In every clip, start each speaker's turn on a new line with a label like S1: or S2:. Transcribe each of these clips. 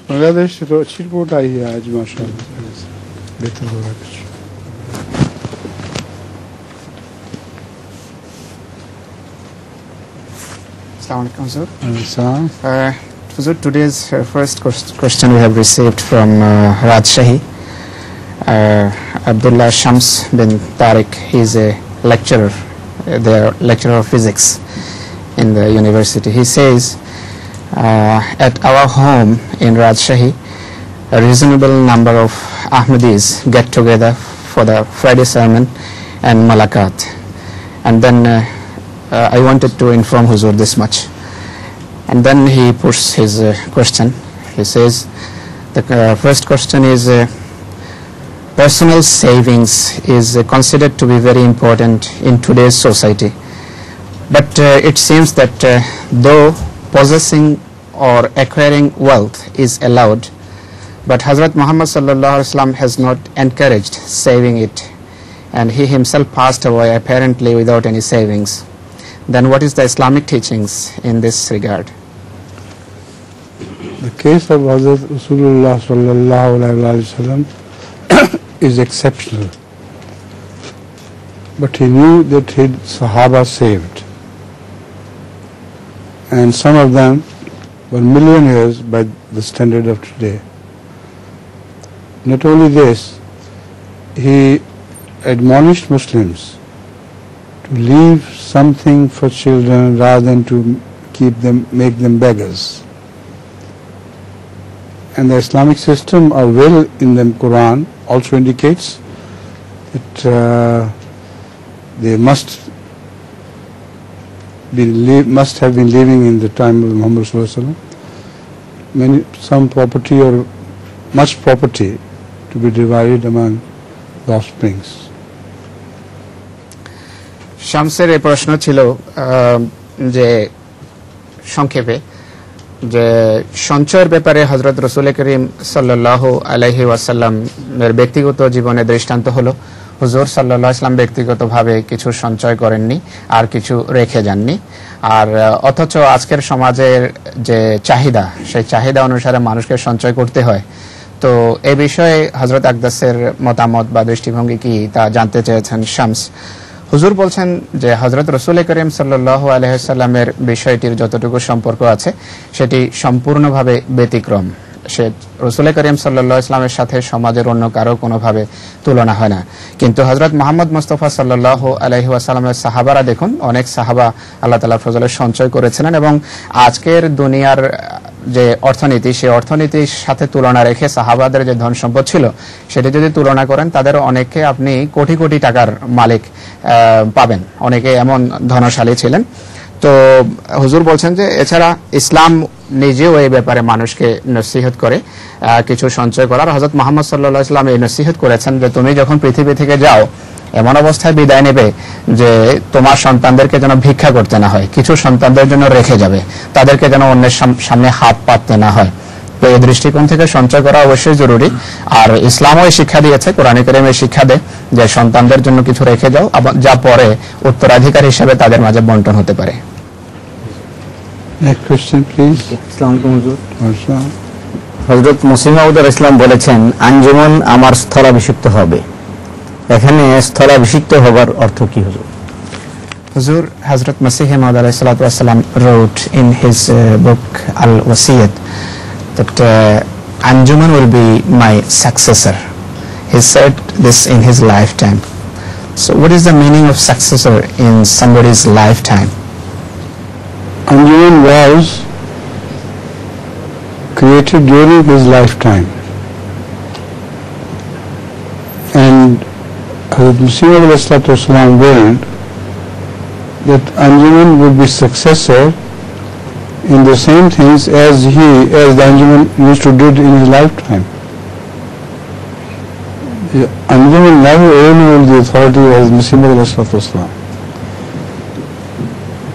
S1: बांग्लादेश से तो अच्छी रिपोर्ट आई है आज माशाअल्लाह, बेहतर हो रहा है कुछ।
S2: Assalamu alaikum, sir. So today's first question we have received from Rajshahi. Abdullah Shams bin Tariq, he is a lecturer, the lecturer of physics in the university. He says, at our home in Rajshahi, a reasonable number of Ahmadis get together for the Friday sermon and Malakat. And then I wanted to inform Huzur this much. And then he puts his question. He says, the first question is, personal savings is considered to be very important in today's society. But it seems that though possessing or acquiring wealth is allowed, but Hazrat Muhammad sallallahu alaihi wasallam has not encouraged saving it, and he himself passed away apparently without any savings. Then what is the Islamic teachings in this regard?
S1: The case of Hazrat Rasulullah sallallahu alaihi wasallam is exceptional, but he knew that his Sahaba saved, and some of them were millionaires by the standard of today. Not only this, he admonished Muslims to leave something for children rather than to make them beggars. And the Islamic system of will in the Quran also indicates that they must have been living in the time of Muhammad sallallahu alaihi wasallam, some property or much property to be divided among the offsprings.
S2: শামসের এই প্রশ্ন ছিল যে সংক্ষেপে যে সঞ্চয়ের ব্যাপারে হযরত রাসূল করিম সাল্লাল্লাহু আলাইহি ওয়াসাল্লামের ব্যক্তিগত জীবনে দৃষ্টান্ত হলো হুজুর সাল্লাল্লাহু আলাইহি ওয়াসাল্লাম ব্যক্তিগতভাবে কিছু সঞ্চয় করেননি আর কিছু রেখে যাননি, আর অথচ আজকের সমাজের যে চাহিদা সেই চাহিদা অনুসারে মানুষকে সঞ্চয় করতে হয়। তো এই বিষয়ে হযরত আকদাসের মতামত বা দৃষ্টিভঙ্গি কি তা জানতে চেয়েছেন শামস। হুজুর বলছেন যে হযরত রাসূল করিম সাল্লাল্লাহু আলাইহি ওয়াসাল্লামের বিষয়টির যতটুকু সম্পর্ক আছে সেটি সম্পূর্ণভাবে ব্যতিক্রম। সে রাসূল করিম সাল্লাল্লাহু আলাইহি ওয়াসাল্লামের সাথে সমাজের অন্য কারো কোনোভাবে তুলনা হয় না। কিন্তু হযরত মুহাম্মদ মুস্তাফা সাল্লাল্লাহু আলাইহি ওয়াসাল্লামের সাহাবারা দেখুন, অনেক সাহাবা আল্লাহ তাআলার ফজলে সঞ্চয় করেছিলেন, এবং আজকের দুনিয়ার যে অর্থনীতি সেই অর্থনীতির সাথে তুলনা রেখে সাহাবাদের যে ধন সম্পদ ছিল সেটা যদি তুলনা করেন তাদের অনেকে আপনি কোটি কোটি টাকার মালিক পাবেন, অনেকে এমন ধনশালী ছিলেন। তো হুজুর বলছেন যে এছাড়া ইসলাম নিজেও এই ব্যাপারে মানুষকে নসিহত করে কিছু সঞ্চয় করার। হযরত মুহাম্মদ সাল্লাল্লাহু আলাইহি ওয়াসাল্লাম এই নসিহত করেছেন যে তুমি যখন পৃথিবী থেকে যাও এমন অবস্থায় বিদায় নেবে যে তোমার সন্তানদেরকে যেন ভিক্ষা করতে না হয়, কিছু সন্তানদের জন্য রেখে যাবে, তাদেরকে যেন অন্যের সামনে হাত পাততে না হয়। তো এই দৃষ্টিকোণ থেকে সঞ্চয় করা অবশ্যই জরুরি, আর ইসলামও এই শিক্ষা দিয়েছে, কোরআনে কারীমে শিক্ষা দেয় যে সন্তানদের জন্য কিছু রেখে যাও, যা পরে উত্তরাধিকার হিসেবে তাদের মাঝে বন্টন হতে পারে।
S1: Next question, please.
S3: আসসালামু আলাইকুম হুজুর।
S1: আসসালাম।
S3: হযরত মুসলিম মাউদ আলাইহিস সালাম বলেছেন আঞ্জুমান আমার স্থলাভিষিক্ত হবে, এখানে স্থলাভিষিক্ত হবার অর্থ কি হুজুর?
S2: Huzur, Hazrat Masih Maud alayhi salatu wasalam wrote in his book Al-Wasiyat that Anjuman will be my successor. He said this in his lifetime. So what is the meaning of successor in somebody's lifetime?
S1: Anjuman was created during his lifetime, and Hazrat Masih Maud alayhi salatu wasalam willed that Anjuman would be successor in the same things as the Anjuman used to do in his lifetime. The Anjuman never overruled the authority of Masih Maud alayhi salatu wasalam.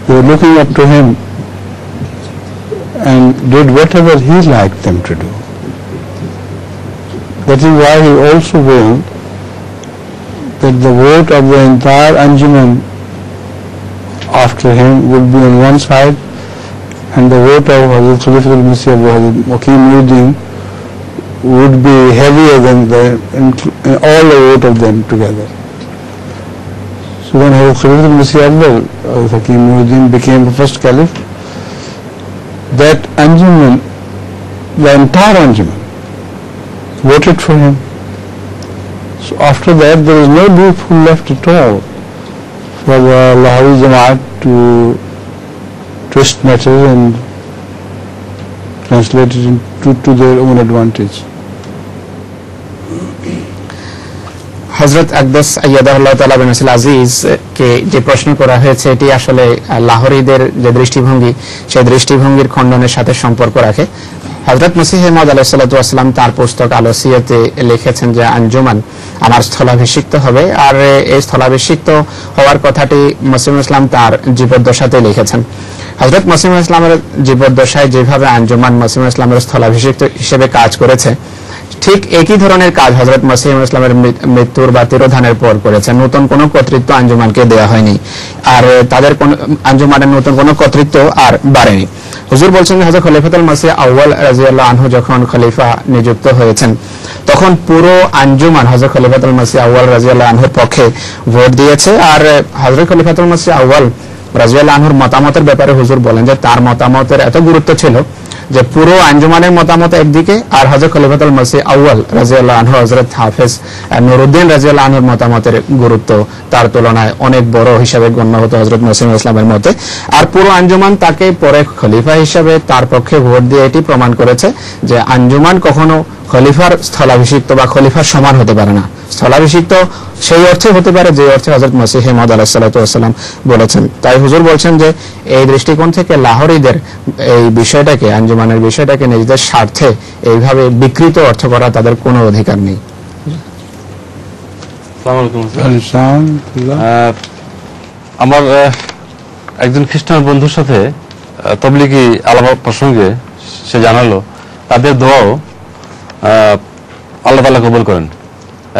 S1: They were looking up to him and did whatever he liked them to do. That is why he also willed that the vote of the entire Anjuman after him would be on one side, and the vote of Hazrat Khalifatul Masih Hazrat Muqim Muhyiddin would be heavier than all the vote of them together. So when Khalifatul Masih Awwal, Hakim Muhyiddin, became the first caliph, that Anjuman, the entire Anjuman, voted for him. So after that, there is no loophole left at all for the Lahori Jamaat to twist matters and translate it to their own advantage.
S2: হযরত আকদাস আইয়াদাহুল্লাহ তাআলা বিনাসিল আজিজ কে যে প্রশ্ন করা হয়েছে এটি আসলে লাহোরীদের যে দৃষ্টিভঙ্গি সেই দৃষ্টিভঙ্গির খণ্ডনের সাথে সম্পর্ক রাখে। হযরত মসিহ মাউদ আলাইহিস সালাতু ওয়াস সালাম তার পুস্তক আল-ওসিয়াতে লিখেছেন যে আঞ্জুমান আমার স্থলাভিষিক্ত হবে, আর এই স্থলাভিষিক্ত হওয়ার কথাটি মসিহ ইসলাম তার জীবদ্দশাতে লিখেছেন। হযরত মসিহ ইসলামের জীবদ্দশায় যেভাবে আঞ্জুমান মসিহ ইসলামের স্থলাভিষিক্ত হিসেবে কাজ করেছে, ঠিক একই ধরনের কাজ হযরত মসিহ ইসলামের মৃত্যুর বা তিরোধানের পর করেছেন। নতুন কোনো কর্তৃত্ব আঞ্জুমানকে দেওয়া হয়নি, আর তাদের কোন আঞ্জুমানের নতুন কোনো কর্তৃত্ব আর বাড়েনি। হুজুর বলছেন যে হযরত খলিফাতুল মাসিহ আউয়াল রাদিয়াল্লাহু আনহু যখন খলিফা নিযুক্ত হয়েছেন তখন পুরো আঞ্জুমান হযরত খলিফাতুল মাসিহ আউয়াল রাদিয়াল্লাহু আনহুর পক্ষে ভোট দিয়েছে। আর হযরত খলিফাতুল মাসিহ আউয়াল রাদিয়াল্লাহু আনহুর মতামতের ব্যাপারে হুজুর বলেন যে তার মতামতের এত গুরুত্ব ছিল যে পুরো আঞ্জুমানের মতামত একদিকে, আর হযরত খলিফাতুল মাসিহ আউয়াল রাদিয়াল্লাহু আনহু হযরত হাফেজ নুরউদ্দিন রাদিয়াল্লাহু আনহুর মতামতের গুরুত্ব তার তুলনায় অনেক বড় হিসাবে গণ্য হতো হযরত মসিহ ইসলামের মতে। আর পুরো আঞ্জুমান তাকে পরে খলিফা হিসাবে তার পক্ষে ভোট দিয়ে এটি প্রমাণ করেছে যে আঞ্জুমান কখনো খলিফার স্থলাভিষিক্ত বা খলিফার সমান হতে পারে না। স্থলাভিষিক্ত সেই অর্থে হতে পারে যে অর্থে হযরত মসিহ মাউদ আলাইহিস সালাতু ওয়াস সালাম বলেছেন। তাই হুজুর বলছেন যে এই দৃষ্টিকোণ থেকে লাহোরীদের এই বিষয়টাকে আঞ্জুমানের বিষয়টাকে নিজেদের স্বার্থে এইভাবে বিকৃত অর্থ করা তাদের কোনো অধিকার নেই।
S4: আমার একজন খ্রিস্টান বন্ধুর সাথে তবলিগি আলাপ প্রসঙ্গে সে জানালো তাদের দোয়াও আল্লাহ তাআলা কবুল করেন,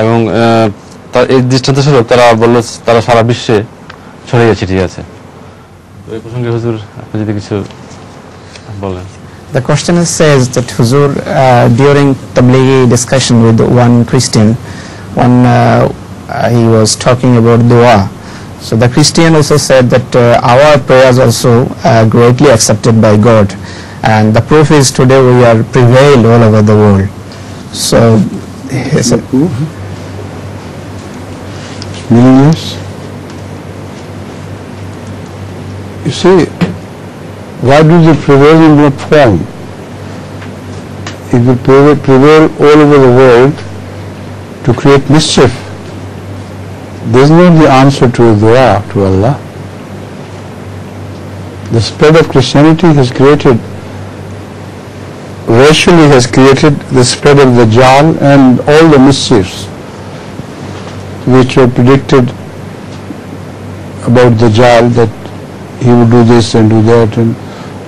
S4: এবং এই দৃষ্টান্ত স্বরূপ তারা বলল তারা সারা বিশ্বে ছড়িয়ে গেছে। ঠিক আছে, এই প্রসঙ্গে হুজুর আপনি যদি কিছু বলেন।
S2: The questioner says that Huzur, during Tablighi discussion with one Christian, when he was talking about dua, so the Christian also said that our prayers also greatly accepted by God, and the proof is today we are prevailed all over the world. So he said,
S1: meaningless. You see, why do they prevail in what form? If they prevail all over the world to create mischief, this is not the answer to a dua to Allah. The spread of Christianity has created, racially has created the spread of the Dajjal and all the mischiefs which were predicted about the Dajjal, that he would do this and do that, and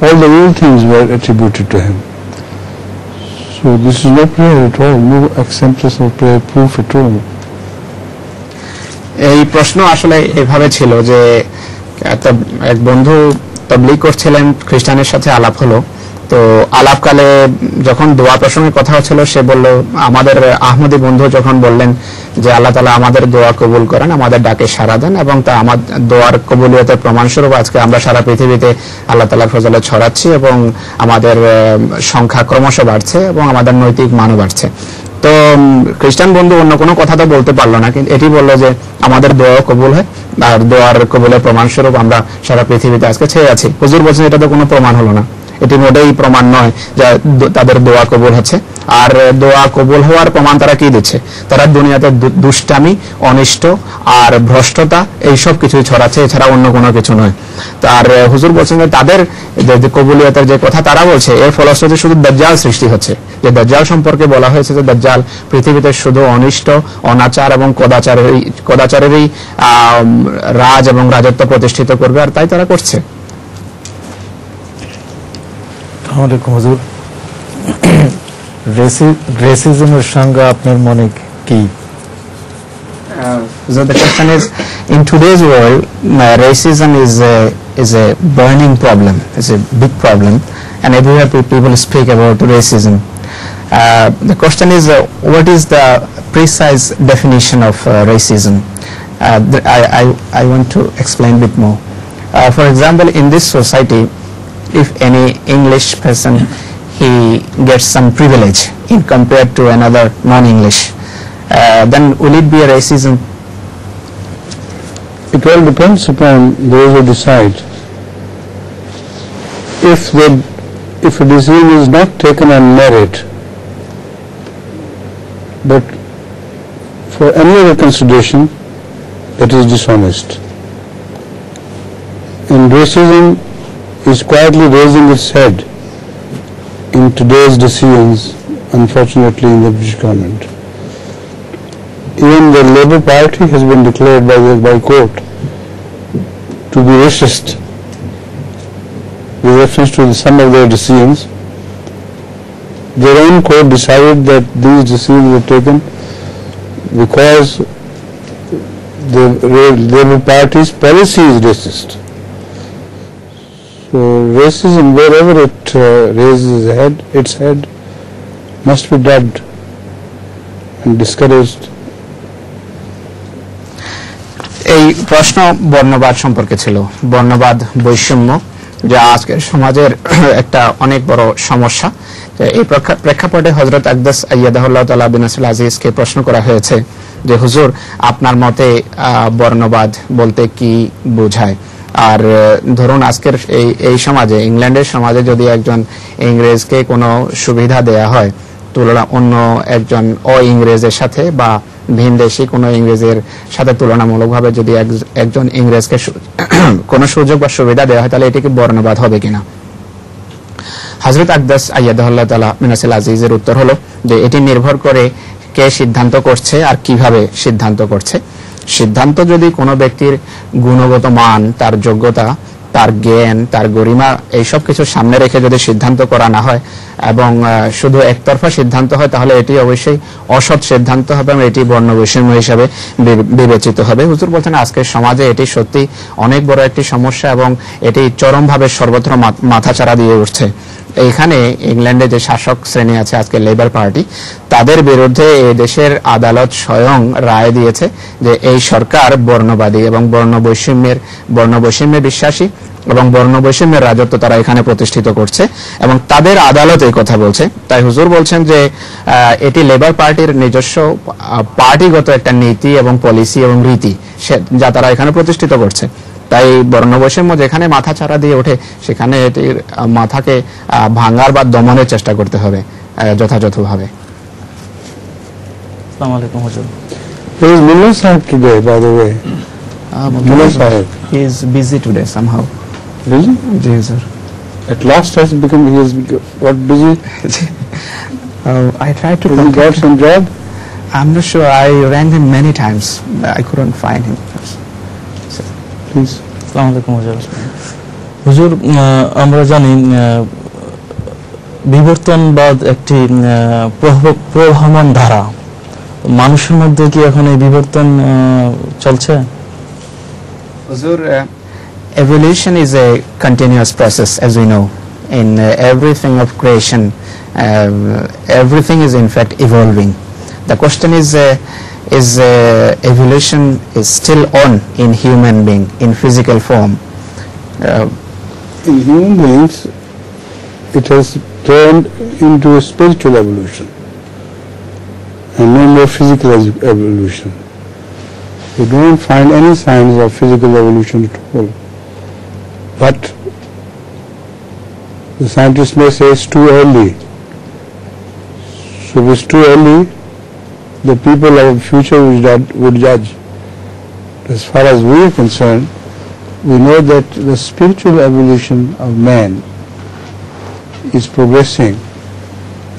S1: all the evil things were attributed to him. So this is no prayer at all, no acceptance of prayer proof at all.
S2: এই প্রশ্ন আসলে এভাবে ছিল যে এক বন্ধু তাবলীগ করছিলেন, খ্রিস্টানের সাথে আলাপ হলো। তো আলাপকালে যখন দোয়া প্রসঙ্গে কথা হচ্ছিল সে বলল, আমাদের আহমদী বন্ধু যখন বললেন যে আল্লাহ তাআলা আমাদের দোয়া কবুল করেন, আমাদের ডাকে সাড়া দেন, এবং তা আমার দোয়ার কবুলিয়তের প্রমাণস্বরূপ আজকে আমরা সারা পৃথিবীতে আল্লাহ তাআলার ফজলে ছড়াচ্ছি এবং আমাদের সংখ্যা ক্রমশ বাড়ছে এবং আমাদের নৈতিক মানও বাড়ছে। তো খ্রিস্টান বন্ধু অন্য কোনো কথা তো বলতে পারলো না, কিন্তু এটি বললো যে আমাদের দোয়া কবুল হয়, আর দোয়ার কবুলের প্রমাণস্বরূপ আমরা সারা পৃথিবীতে আজকে ছেয়ে আছি। হুজুর বলছেন এটা তো কোনো প্রমাণ হলো না, এটি মোটেই প্রমাণ নয় যে তাদের দোয়া কবুল হচ্ছে। আর দোয়া কবুল হওয়ার প্রমাণ তারা কি দিচ্ছে? তারা দুনিয়াতে দুষ্টামি, অনিষ্ট আর ভ্রষ্টতা এইসব কিছুই ছড়াচ্ছে, এছাড়া অন্য কোনো কিছু নয়। তার হুজুর বলছেন যে তাদের যে কবুলিয়তের যে কথা তারা বলছে, এর ফলশ্রুতিতে শুধু দাজ্জাল সৃষ্টি হচ্ছে। যে দাজ্জাল সম্পর্কে বলা হয়েছে যে দাজ্জাল পৃথিবীতে শুধু অনিষ্ট, অনাচার এবং কদাচারেরই রাজ এবং রাজত্ব প্রতিষ্ঠিত করবে, আর তাই তারা করছে।
S5: হুজুর, রেসিজমের সংজ্ঞা আপনার মনে কি?
S2: So the question is, in today's world, racism is a burning problem, is a big problem, and everywhere people speak about racism. The question is, what is the precise definition of racism? I want to explain a bit more. For example, in this society, if any English person, he gets some privilege in compared to another non-English, then will it be a racism?
S1: It all depends upon those who decide. If a decision is not taken on merit, but for any other consideration, that is dishonest. And racism is quietly raising its head in today's decisions, unfortunately, in the British government. Even the Labour Party has been declared by court to be racist with reference to some of their decisions. Their own court decided that these decisions were taken because the Labour Party's policy is racist. So racism, wherever it raises its head, must be dubbed and discouraged.
S2: এই প্রশ্ন বর্ণবাদ সম্পর্কে ছিল, বর্ণবাদ, বৈষম্য, যা আজকের সমাজের একটা অনেক বড় সমস্যা। এই প্রেক্ষাপটে হযরত আকদাস আইয়াদাহুল্লাহ তাআলা বিন নাসিল আজিজকে প্রশ্ন করা হয়েছে যে হুজুর, আপনার মতে বর্ণবাদ বলতে কি বোঝায়? আর ধরুন আজকের এই সমাজে, ইংল্যান্ডের সমাজে যদি একজন ইংরেজকে কোনো সুবিধা দেয়া হয় তুলনা অন্য একজন ইংরেজের সাথে বা ভিনদেশী কোনো ইংরেজের সাথে তুলনামূলকভাবে যদি একজন ইংরেজকে কোনো সুযোগ বা সুবিধা দেওয়া হয়, তাহলে এটি কি বর্ণবাদ হবে কিনা? হযরত আকদাস আইয়াদাহুল্লাহ তাআলা বিন নাসিল আজিজের উত্তর হলো যে এটি নির্ভর করে কে সিদ্ধান্ত করছে আর কিভাবে সিদ্ধান্ত করছে। সিদ্ধান্ত যদি কোনো ব্যক্তির গুণগত মান, তার যোগ্যতা, তার জ্ঞান, তার গরিমা, এইসব কিছু সামনে রেখে যদি সিদ্ধান্ত করা না হয় এবং শুধু একতরফা সিদ্ধান্ত হয়, তাহলে এটি অবশ্যই অসৎ সিদ্ধান্ত হবে এবং এটি বর্ণবৈষম্য হিসাবে বিবেচিত হবে। হুজুর বলছেন আজকের সমাজে এটি সত্যি অনেক বড় একটি সমস্যা এবং এটি চরমভাবে সর্বত্র মাথাচাড়া দিয়ে উঠছে। এখানে ইংল্যান্ডে যে শাসক শ্রেণী আছে আজকে লেবার পার্টি, তাদের বিরুদ্ধে এই দেশের আদালত স্বয়ং রায় দিয়েছে যে এই সরকার বর্ণবাদী এবং বর্ণবৈষম্যে বিশ্বাসী এবং বর্ণবৈষম্যের রাজত্ব তারা এখানে প্রতিষ্ঠিত করছে এবং তাদের আদালত এই কথা বলছে। তাই হুজুর বলছেন যে এটি লেবার পার্টির নিজস্ব পার্টিগত একটা নীতি এবং পলিসি এবং রীতি যা তারা এখানে প্রতিষ্ঠিত করছে। তাই বর্ণবৈষম্য যেখানে মাথা চাড়া দিয়ে ওঠে, সেখানে এটির মাথাকে ভাঙার বা দমনের চেষ্টা করতে হবে যথাযথভাবে।
S3: আসসালামু আলাইকুম হুজুর।
S1: There is Mullah Sahib today, by the way. Mullah Sahib.
S2: He is busy today somehow.
S1: Busy?
S2: Yes, sir.
S1: At last he has got busy.
S2: I tried to
S1: Has he got some job?
S2: I'm not sure. I rang him many times. I couldn't find him.
S1: Please.
S3: আসসালামু আলাইকুম হুজুর। হুজুর, আমরা জানি বিবর্তনবাদ একটি প্রবহমান ধারা। মানুষের মধ্যে কি এখন এই বিবর্তন চলছে?
S2: Huzur, evolution is a continuous process, as we know. In everything of creation, everything is in fact evolving. The question is evolution is still on in human being, in physical form.
S1: In human beings, it has turned into a spiritual evolution and no more physical evolution. We don't find any signs of physical evolution at all. But the scientists may say it's too early. So if it's too early, the people of the future would judge. As far as we are concerned, we know that the spiritual evolution of man is progressing,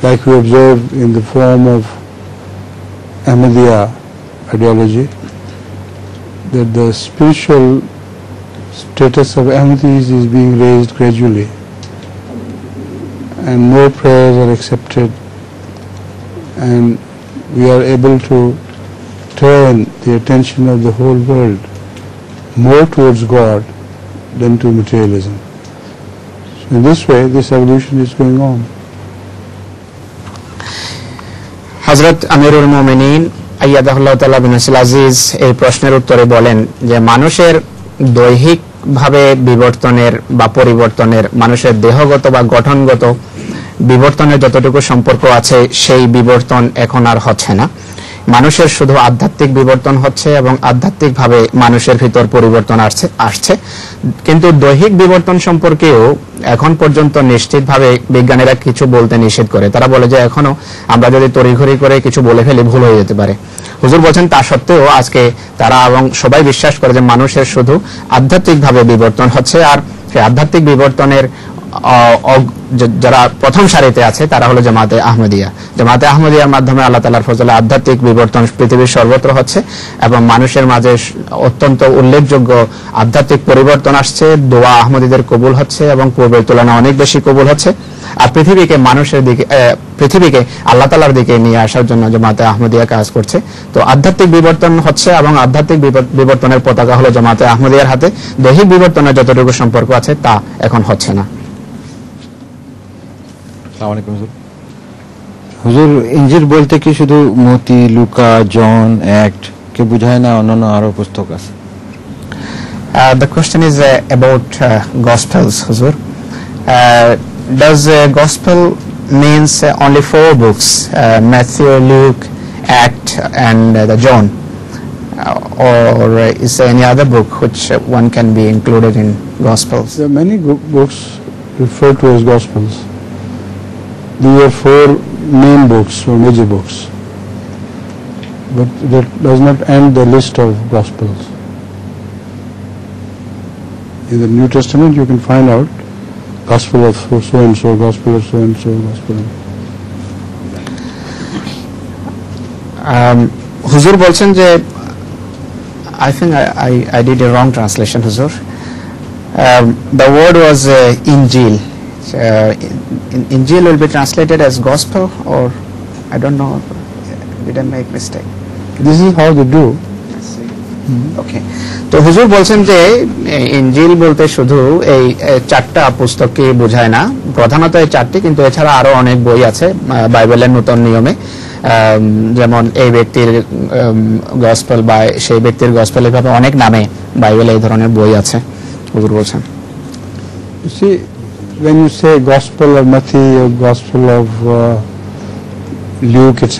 S1: like we observe in the form of Ahmadiyya ideology, that the spiritual status of Ahmadis is being raised gradually and more prayers are accepted and we are able to turn the attention of the whole world more towards God than to materialism. So in this way, this evolution is going on.
S2: হযরত আমিরুল মুমিনিন আইয়াদাহুল্লাহু তাআলা বিন নাসিল আজিজ এই প্রশ্নের উত্তরে বলেন যে মানুষের দৈহিক ভাবে বিবর্তনের বা পরিবর্তনের, মানুষের দেহগত বা গঠনগত বিবর্তনের যতটুকু সম্পর্ক আছে সেই বিবর্তন এখন আর হচ্ছে না। মানুষের শুধু আধ্যাত্মিক বিবর্তন হচ্ছে এবং আধ্যাত্মিক ভাবে মানুষের ভিতর পরিবর্তন আসছে। কিন্তু দৈহিক বিবর্তন সম্পর্কেও এখন পর্যন্ত নিশ্চিতভাবে বিজ্ঞানীরা কিছু বলতে নিষেধ করে। তারা বলে যে এখনো আমরা যদি তড়িঘড়ি করে কিছু বলে ফেলি ভুল হয়ে যেতে পারে। হুজুর বলছেন তা সত্ত্বেও আজকে তারা এবং সবাই বিশ্বাস করে যে মানুষের শুধু আধ্যাত্মিক ভাবে বিবর্তন হচ্ছে। আর সেই আধ্যাত্মিক বিবর্তনের যারা প্রথম সারিতে আছে তারা হলো জামাতে আহমদিয়া। জামাতে আহমদিয়ার মাধ্যমে আল্লাহ তাআলার ফজলে আধ্যাত্মিক বিবর্তন পৃথিবীর সর্বত্র হচ্ছে এবং মানুষের মাঝে অত্যন্ত উল্লেখযোগ্য আধ্যাত্মিক পরিবর্তন আসছে। দোয়া আহমদীদের কবুল হচ্ছে এবং পূর্বের তুলনায় অনেক বেশি কবুল হচ্ছে। আর পৃথিবীকে আল্লাহ তাআলার দিকে নিয়ে আসার জন্য জামাতে আহমদিয়া কাজ করছে। তো আধ্যাত্মিক বিবর্তন হচ্ছে এবং আধ্যাত্মিক বিবর্তনের পতাকা হলো জামাতে আহমদিয়ার হাতে। দৈহিক বিবর্তনের যতটুকু সম্পর্ক আছে তা এখন হচ্ছে না।
S6: হুজুর, ইনজিল বলতে কি শুধু মতি, লুকা, জন, অ্যাক্ট কে বোঝায় না? অন্যান্য আরো পুস্তক আছে?
S2: The question is about Gospels, Huzur. Does Gospel means only 4 books, Matthew, Luke, Act, and the John, or is there any other book which one can be included in Gospels?
S1: There are many books referred to as Gospels. These are 4 main books or major books, but that does not end the list of Gospels. In the New Testament you can find out Gospel of so and so, Gospel of so and so, Gospel of...
S2: হুজুর বলছেন যে I think I did a wrong translation, Huzur. The word was Injil. Injil will be translated as gospel, or I don't know, did I make mistake?
S1: This is how they do.
S2: Okay. তো হুজুর বলছেন যে ইনজিল বলতে শুধু এই 4টা পুস্তককে বোঝায় না, প্রধানত এই 4টি, কিন্তু এছাড়া আরো অনেক বই আছে বাইবেলের নতুন নিয়মে, যেমন এই ব্যক্তির গসপেল বা সেই ব্যক্তির গসপেল, এভাবে অনেক নামে বাইবেলে এই ধরনের বই আছে। হুজুর বলছেন,
S1: You see, when you say Gospel of Matthew or Gospel of Luke, etc.,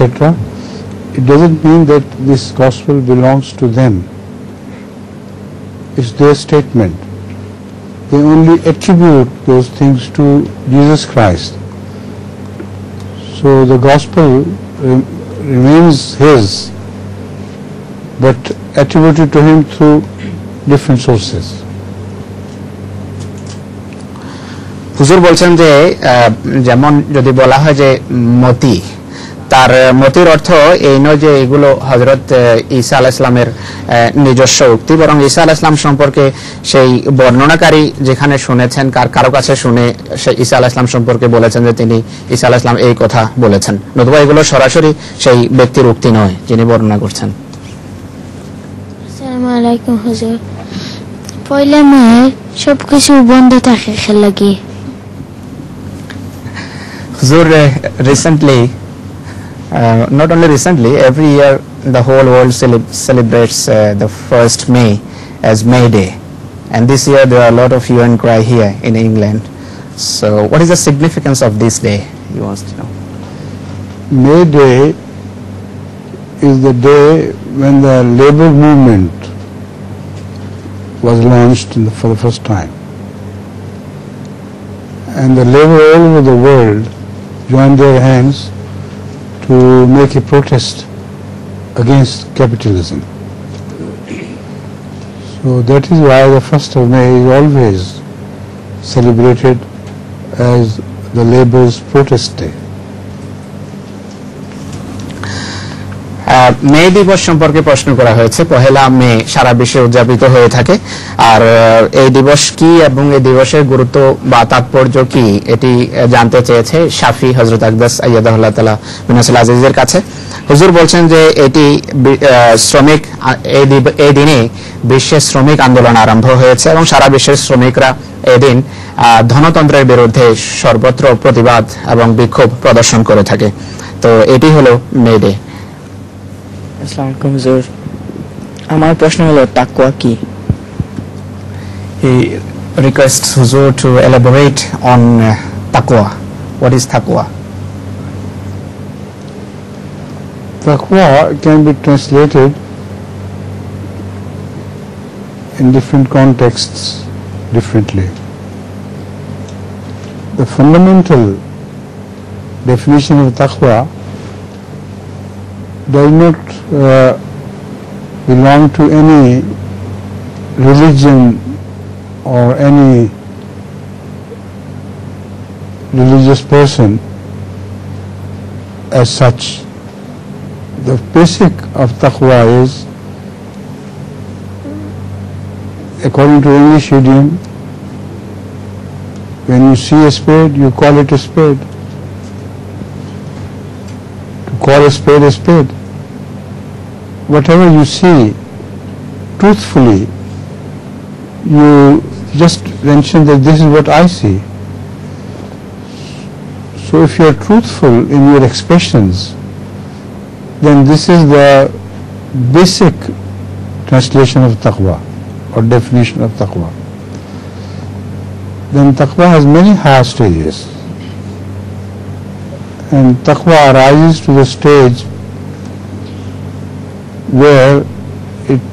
S1: it doesn't mean that this Gospel belongs to them. It's their statement. They only attribute those things to Jesus Christ. So the Gospel remains His, but attributed to Him through different sources.
S2: হুজুর বলছেন যে যেমন যদি বলা হয় যে মতি, তার মতির অর্থ এই নয় যে এগুলো হযরত ঈসা আলাইহিস সালামের নিজস্ব উক্তি, বরং ঈসা আলাইহিস সালাম সম্পর্কে সেই বর্ণনাকারী যেখানে শুনেছেন, কারো কাছে শুনে সেই ঈসা আলাইহিস সালাম সম্পর্কে বলেছেন যে তিনি ঈসা আলাইহিস সালাম এই কথা বলেছেন, নতুবা এগুলো সরাসরি সেই ব্যক্তির উক্তি নয় যিনি বর্ণনা করছেন।
S7: আসসালামু আলাইকুম হুজুর, পয়লা মে সবকিছু বন্ধ থাকে খেলা কি?
S2: Huzur, recently, not only recently, every year the whole world celebrates the 1st May as May Day, and this year there are a lot of hue and cry here in England. So what is the significance of this day, he wants to know?
S1: May Day is the day when the labor movement was launched for the first time, and the labor all over the world joined their hands to make a protest against capitalism. So that is why the 1st of May is always celebrated as the labor's protest day.
S2: মে দিবস সম্পর্কে প্রশ্ন করা হয়েছে। 1লা মে সারা বিশ্বে উদযাপিত হয়ে থাকে। আর এই দিবস কি এবং এই দিবসের গুরুত্ব বা তাৎপর্য কি, এটি জানতে চেয়েছে শাফি হযরত আকদাস আইয়াদাহুল্লাহ তাআলা বিন নাসিল আজিজের কাছে। হুজুর বলছেন যে এটি শ্রমিক, এই দিনে বিশ্বে শ্রমিক আন্দোলন আরম্ভ হয়েছে এবং সারা বিশ্বের শ্রমিকরা এদিন ধনতন্ত্রের বিরুদ্ধে সর্বত্র প্রতিবাদ এবং বিক্ষোভ প্রদর্শন করে থাকে। তো এটি হলো মে ডে।
S8: আসসালামু আলাইকুম হুজুর, আমার প্রশ্ন হলো তাকওয়া কি?
S2: He requests Huzur to elaborate on taqwa. What is taqwa?
S1: Taqwa can be translated in different contexts differently. The fundamental definition of taqwa does not belong to any religion or any religious person as such. The basic of taqwa is, according to English idiom, when you see a spade, you call it a spade. To call a spade, whatever you see truthfully, you just mention that this is what I see. So if you are truthful in your expressions, then this is the basic translation of taqwa or definition of taqwa. Then taqwa has many higher stages, and taqwa rises to the stage where it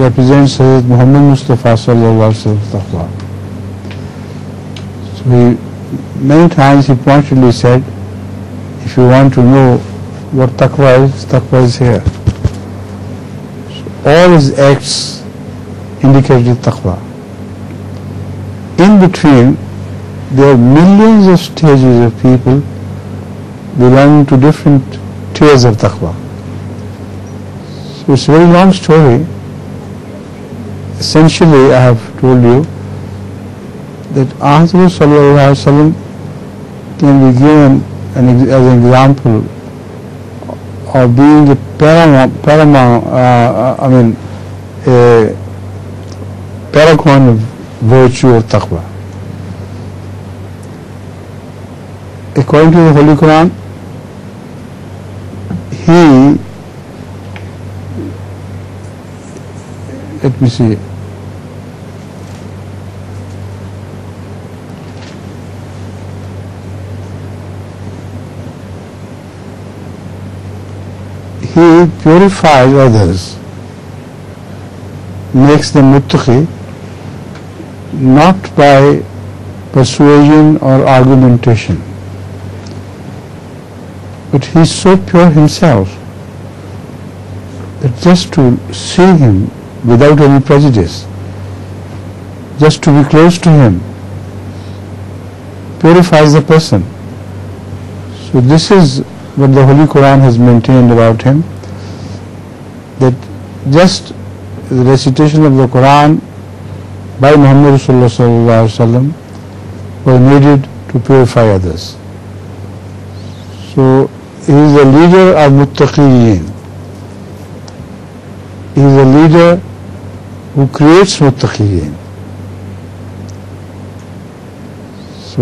S1: represents Hazrat Muhammad Mustafa sallallahu alaihi wasallam taqwa. So many times he pointedly said, if you want to know what taqwa is here. So all his acts indicated taqwa. In between, there are millions of stages of people belonging to different tiers of taqwa. So it's a very long story. Essentially, I have told you that Ahmad sallallahu alaihi wasallam can be given as an example of being a paragon of virtue or taqwa. According to the Holy Quran, let me see. He purifies others, makes them muttaqi, not by persuasion or argumentation, but he is so pure himself that just to see him without any prejudice, just to be close to him, purifies the person. So this is what the Holy Quran has maintained about him, that just the recitation of the Quran by Muhammad sallallahu alaihi wasallam was needed to purify others. So he is a leader of muttaqeen. He is a leader who creates muttaqeen. So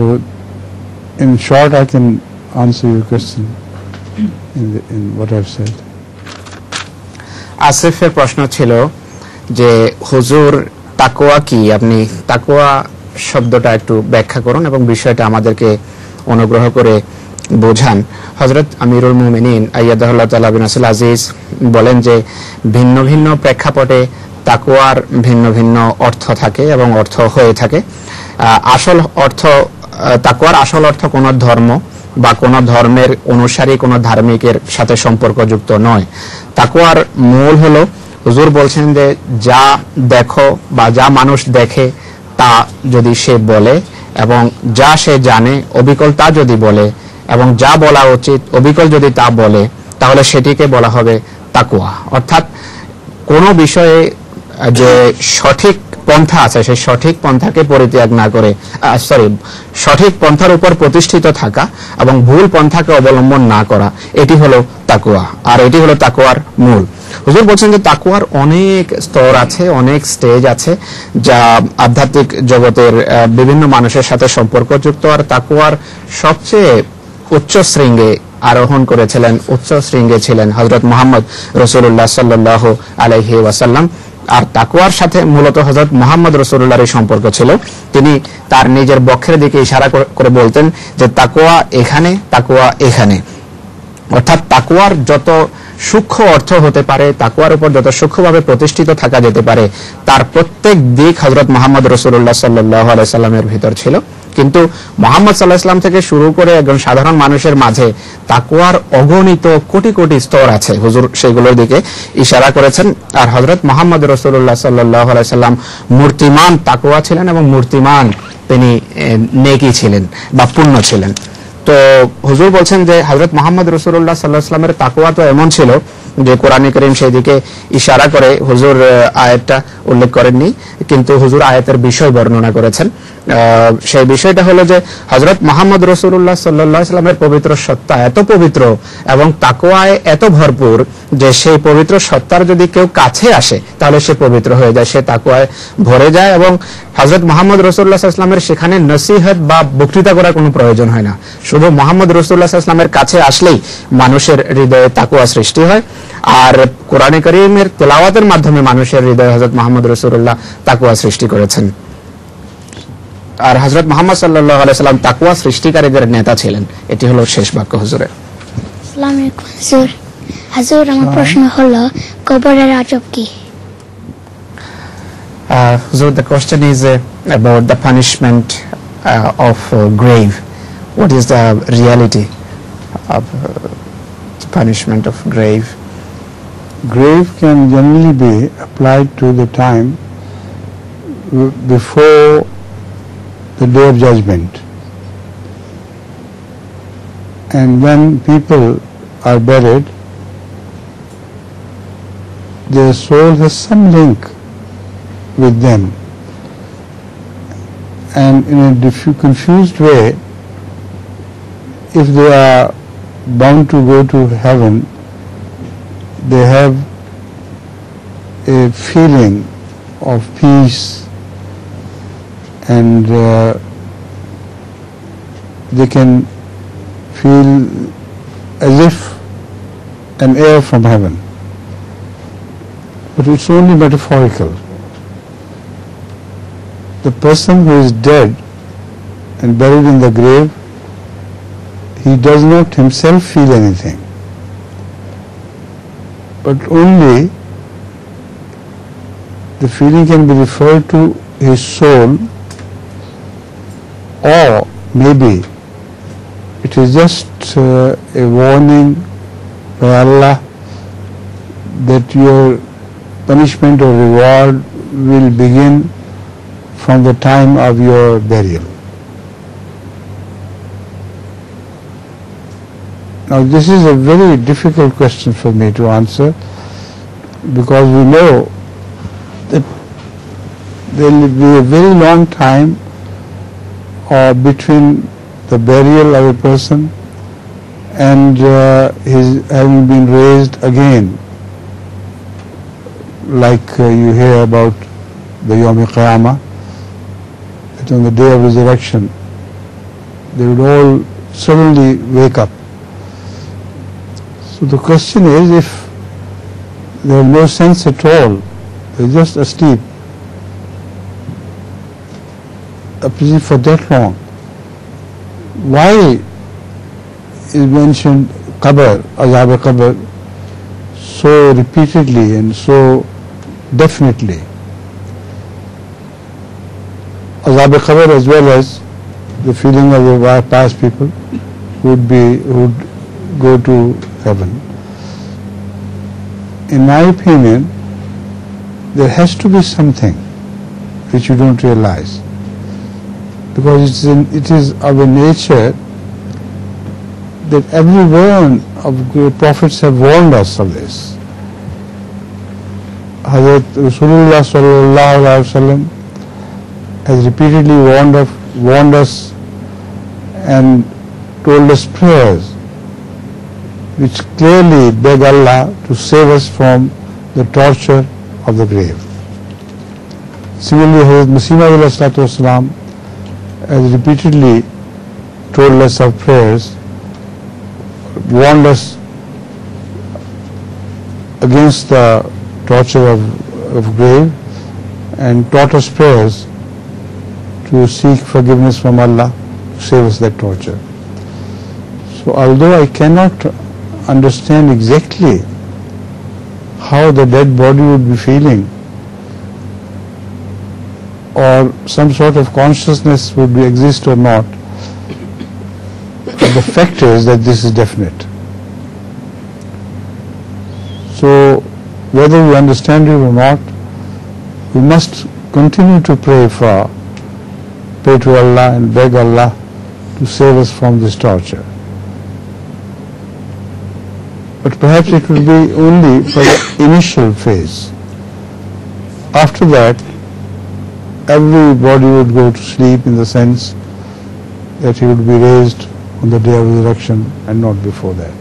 S1: in short, I can answer your question in what I've said.
S2: আসিফের প্রশ্ন ছিল যে হুজুর তাকওয়া কি, আপনি তাকওয়া শব্দটা একটু ব্যাখ্যা করুন এবং বিষয়টা আমাদেরকে অনুগ্রহ করে বোঝান। হযরত আমিরুল মুমিনিন আইয়াদাহুল্লাহ তাআলা বিন নাসিল আজিজ বলেন যে ভিন্ন ভিন্ন প্রেক্ষাপটে তাকওয়ার ভিন্ন ভিন্ন অর্থ থাকে এবং অর্থ হয়ে থাকে। আসল অর্থ, তাকওয়ার আসল অর্থ কোন ধর্ম বা কোন ধর্মের অনুসারী কোন ধার্মিকের সাথে সম্পর্কযুক্ত নয়। তাকওয়ার মূল হলো, হুজুর বলছেন যে যা দেখো বা যা মানুষ দেখে তা যদি সে বলে এবং যা সে জানে অবিকল তা যদি বলে এবং যা বলা উচিত অবিকল যদি তা বলে, তাহলে সেটিকে বলা হবে তাকওয়া। অর্থাৎ কোন বিষয়ে যে সঠিক পন্থা আছে সেই সঠিক পন্থাকে পরিত্যাগ না করে, সঠিক পন্থার উপর প্রতিষ্ঠিত থাকা এবং ভুল পন্থাকে অবলম্বন না করা, এটি হলো তাকওয়া। আর এটি হলো তাকওয়ার মূল। হুজুর বলছেন যে তাকওয়ার অনেক স্তর আছে, অনেক স্টেজ আছে যা আধ্যাত্মিক জগতের বিভিন্ন মানুষের সাথে সম্পর্কযুক্ত। আর তাকওয়ার সবচেয়ে উচ্চ শৃঙ্গে আরোহণ করেছিলেন, উচ্চ শৃঙ্গে ছিলেন হযরত মুহাম্মদ রাসূলুল্লাহ সাল্লাল্লাহু আলাইহি ওয়াসাল্লাম। আর তাকওয়ার সাথে মূলত হযরত মুহাম্মদ রাসূলুল্লাহর সম্পর্ক ছিল। তিনি তার নিজের বক্ষের দিকে ইশারা করে বলতেন যে তাকওয়া এখানে, তাকওয়া এখানে। অর্থাৎ তাকওয়ার যত সূক্ষ্ম অর্থ হতে পারে, তাকওয়ার উপর যত সূক্ষ্মভাবে প্রতিষ্ঠিত থাকা যেতে পারে, তার প্রত্যেক দিক হযরত মুহাম্মদ রাসূলুল্লাহ সাল্লাল্লাহু আলাইহি সাল্লামের ভিতর ছিল। কিন্তু মুহাম্মদ সাল্লাল্লাহু আলাইহি সাল্লাম থেকে শুরু করে একজন সাধারণ মানুষের মাঝে তাকওয়ার অগণিত কোটি কোটি স্তর আছে, হুজুর সেগুলোর দিকে ইশারা করেছেন। আর হযরত মুহাম্মদ রাসূলুল্লাহ সাল্লাল্লাহু আলাইহি সাল্লাম মূর্তিমান তাকওয়া ছিলেন এবং মূর্তিমান তিনি নেকি ছিলেন বা পুণ্য ছিলেন। তো হুজুর বলছেন যে হযরত মুহাম্মদ রাসূলুল্লাহ সাল্লাল্লাহু আলাইহি সাল্লামের তাকওয়া তো এমন ছিল যে কোরআনে কারীম সেই দিকে ইশারা করে, হুজুর আয়াতটা উল্লেখ করেননি কিন্তু হুজুর আয়াতের বিষয় বর্ণনা করেছেন। সেই বিষয়টা হলো যে হযরত মুহাম্মদ রাসূলুল্লাহ সাল্লাল্লাহু আলাইহি সাল্লামের পবিত্র সত্তা এত পবিত্র এবং তাকওয়ায় এত ভরপুর যে সেই পবিত্র সত্তার যদি কেউ কাছে আসে তাহলে সে পবিত্র হয়ে যায়, সে তাকওয়ায় ভরে যায়। এবং হযরত মুহাম্মদ রাসূলুল্লাহ সাল্লাল্লাহু আলাইহি সাল্লামের সেখানে নসিহত বা বক্তৃতা করার কোনো প্রয়োজন হয় না, শুধু মুহাম্মদ রাসূলুল্লাহ সাল্লাল্লাহু আলাইহি সাল্লামের কাছে আসলেই মানুষের হৃদয়ে তাকওয়া সৃষ্টি হয়। আর কোরআনে কারীমের তেলাওয়াতের মাধ্যমে মানুষের হৃদয়ে হযরত মুহাম্মদ রাসূলুল্লাহ তাকওয়া সৃষ্টি করেছেন। আর হযরত মুহাম্মদ সাল্লাল্লাহু আলাইহি সাল্লাম তাকওয়া সৃষ্টিকারীদের নেতা ছিলেন। এটি হলো শেষ বাক্য হুজুরের।
S7: আসসালামু আলাইকুম হুজুর। হুজুর, আমার প্রশ্ন হলো কবরের আযাব কি?
S2: Huzur, the question is about the punishment of grave. What is the reality of the punishment of grave?
S1: Grave can generally be applied to the time before the day of judgment. And when people are buried, their soul has some link with them, and in a confused way, if they are bound to go to heaven, they have a feeling of peace, and they can feel as if an air from heaven. But it's only metaphorical. The person who is dead and buried in the grave, he does not himself feel anything, but only the feeling can be referred to his soul, or maybe it is just a warning by Allah that your punishment or reward will begin from the time of your burial. Now this is a very difficult question for me to answer, because we know that there will be a very long time between the burial of a person and his having been raised again, like you hear about the Yawm Qiyamah, that on the day of resurrection they would all suddenly wake up. So the question is, if they have no sense at all, they're just asleep for that long, why is mentioned qabr, azab qabr, so repeatedly and so definitely? Azab qabr, as well as the feeling of the pious people would go to heaven. In my opinion, there has to be something which you don't realize, because it is of a nature that every one of the prophets have warned us of this. Hazrat Rasulullah sallallahu alaihi wasallam has repeatedly warned us and told us prayers which clearly beg Allah to save us from the torture of the grave. Similarly, Hazrat Masih Maud alayhi salatu wasalam has repeatedly told us of prayers warned us against the torture of grave and taught us prayers to seek forgiveness from Allah to save us that torture. So although I cannot understand exactly how the dead body would be feeling or some sort of consciousness would be exist or not, but the fact is that this is definite. So whether we understand it or not, we must continue to pray to Allah and beg Allah to save us from this torture. But perhaps it will be only for the initial phase. After that, everybody would go to sleep in the sense that he would be raised on the day of resurrection and not before that.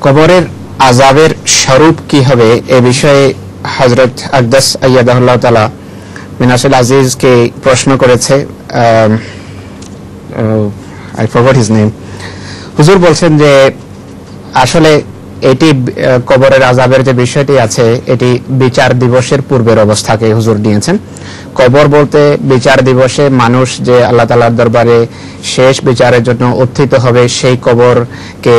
S2: কবরের আযাবের স্বরূপ কি হবে এ বিষয়ে হযরত আকদাস আইয়াদাহুল্লাহ তাআলা মিনাসুল আজিজকে প্রশ্ন করেছে। I forgot his name. হুজুর বলছেন যে আসলে এটি কবরের আযাবের যে বিষয়টি আছে এটি বিচার দিবসের পূর্বের অবস্থাকে হুজুর দিয়েছেন। কবর বলতে বিচার দিবসে মানুষ যে আল্লাহ তাআলার দরবারে শেষ বিচারের জন্য উত্থিত হবে সেই কবরকে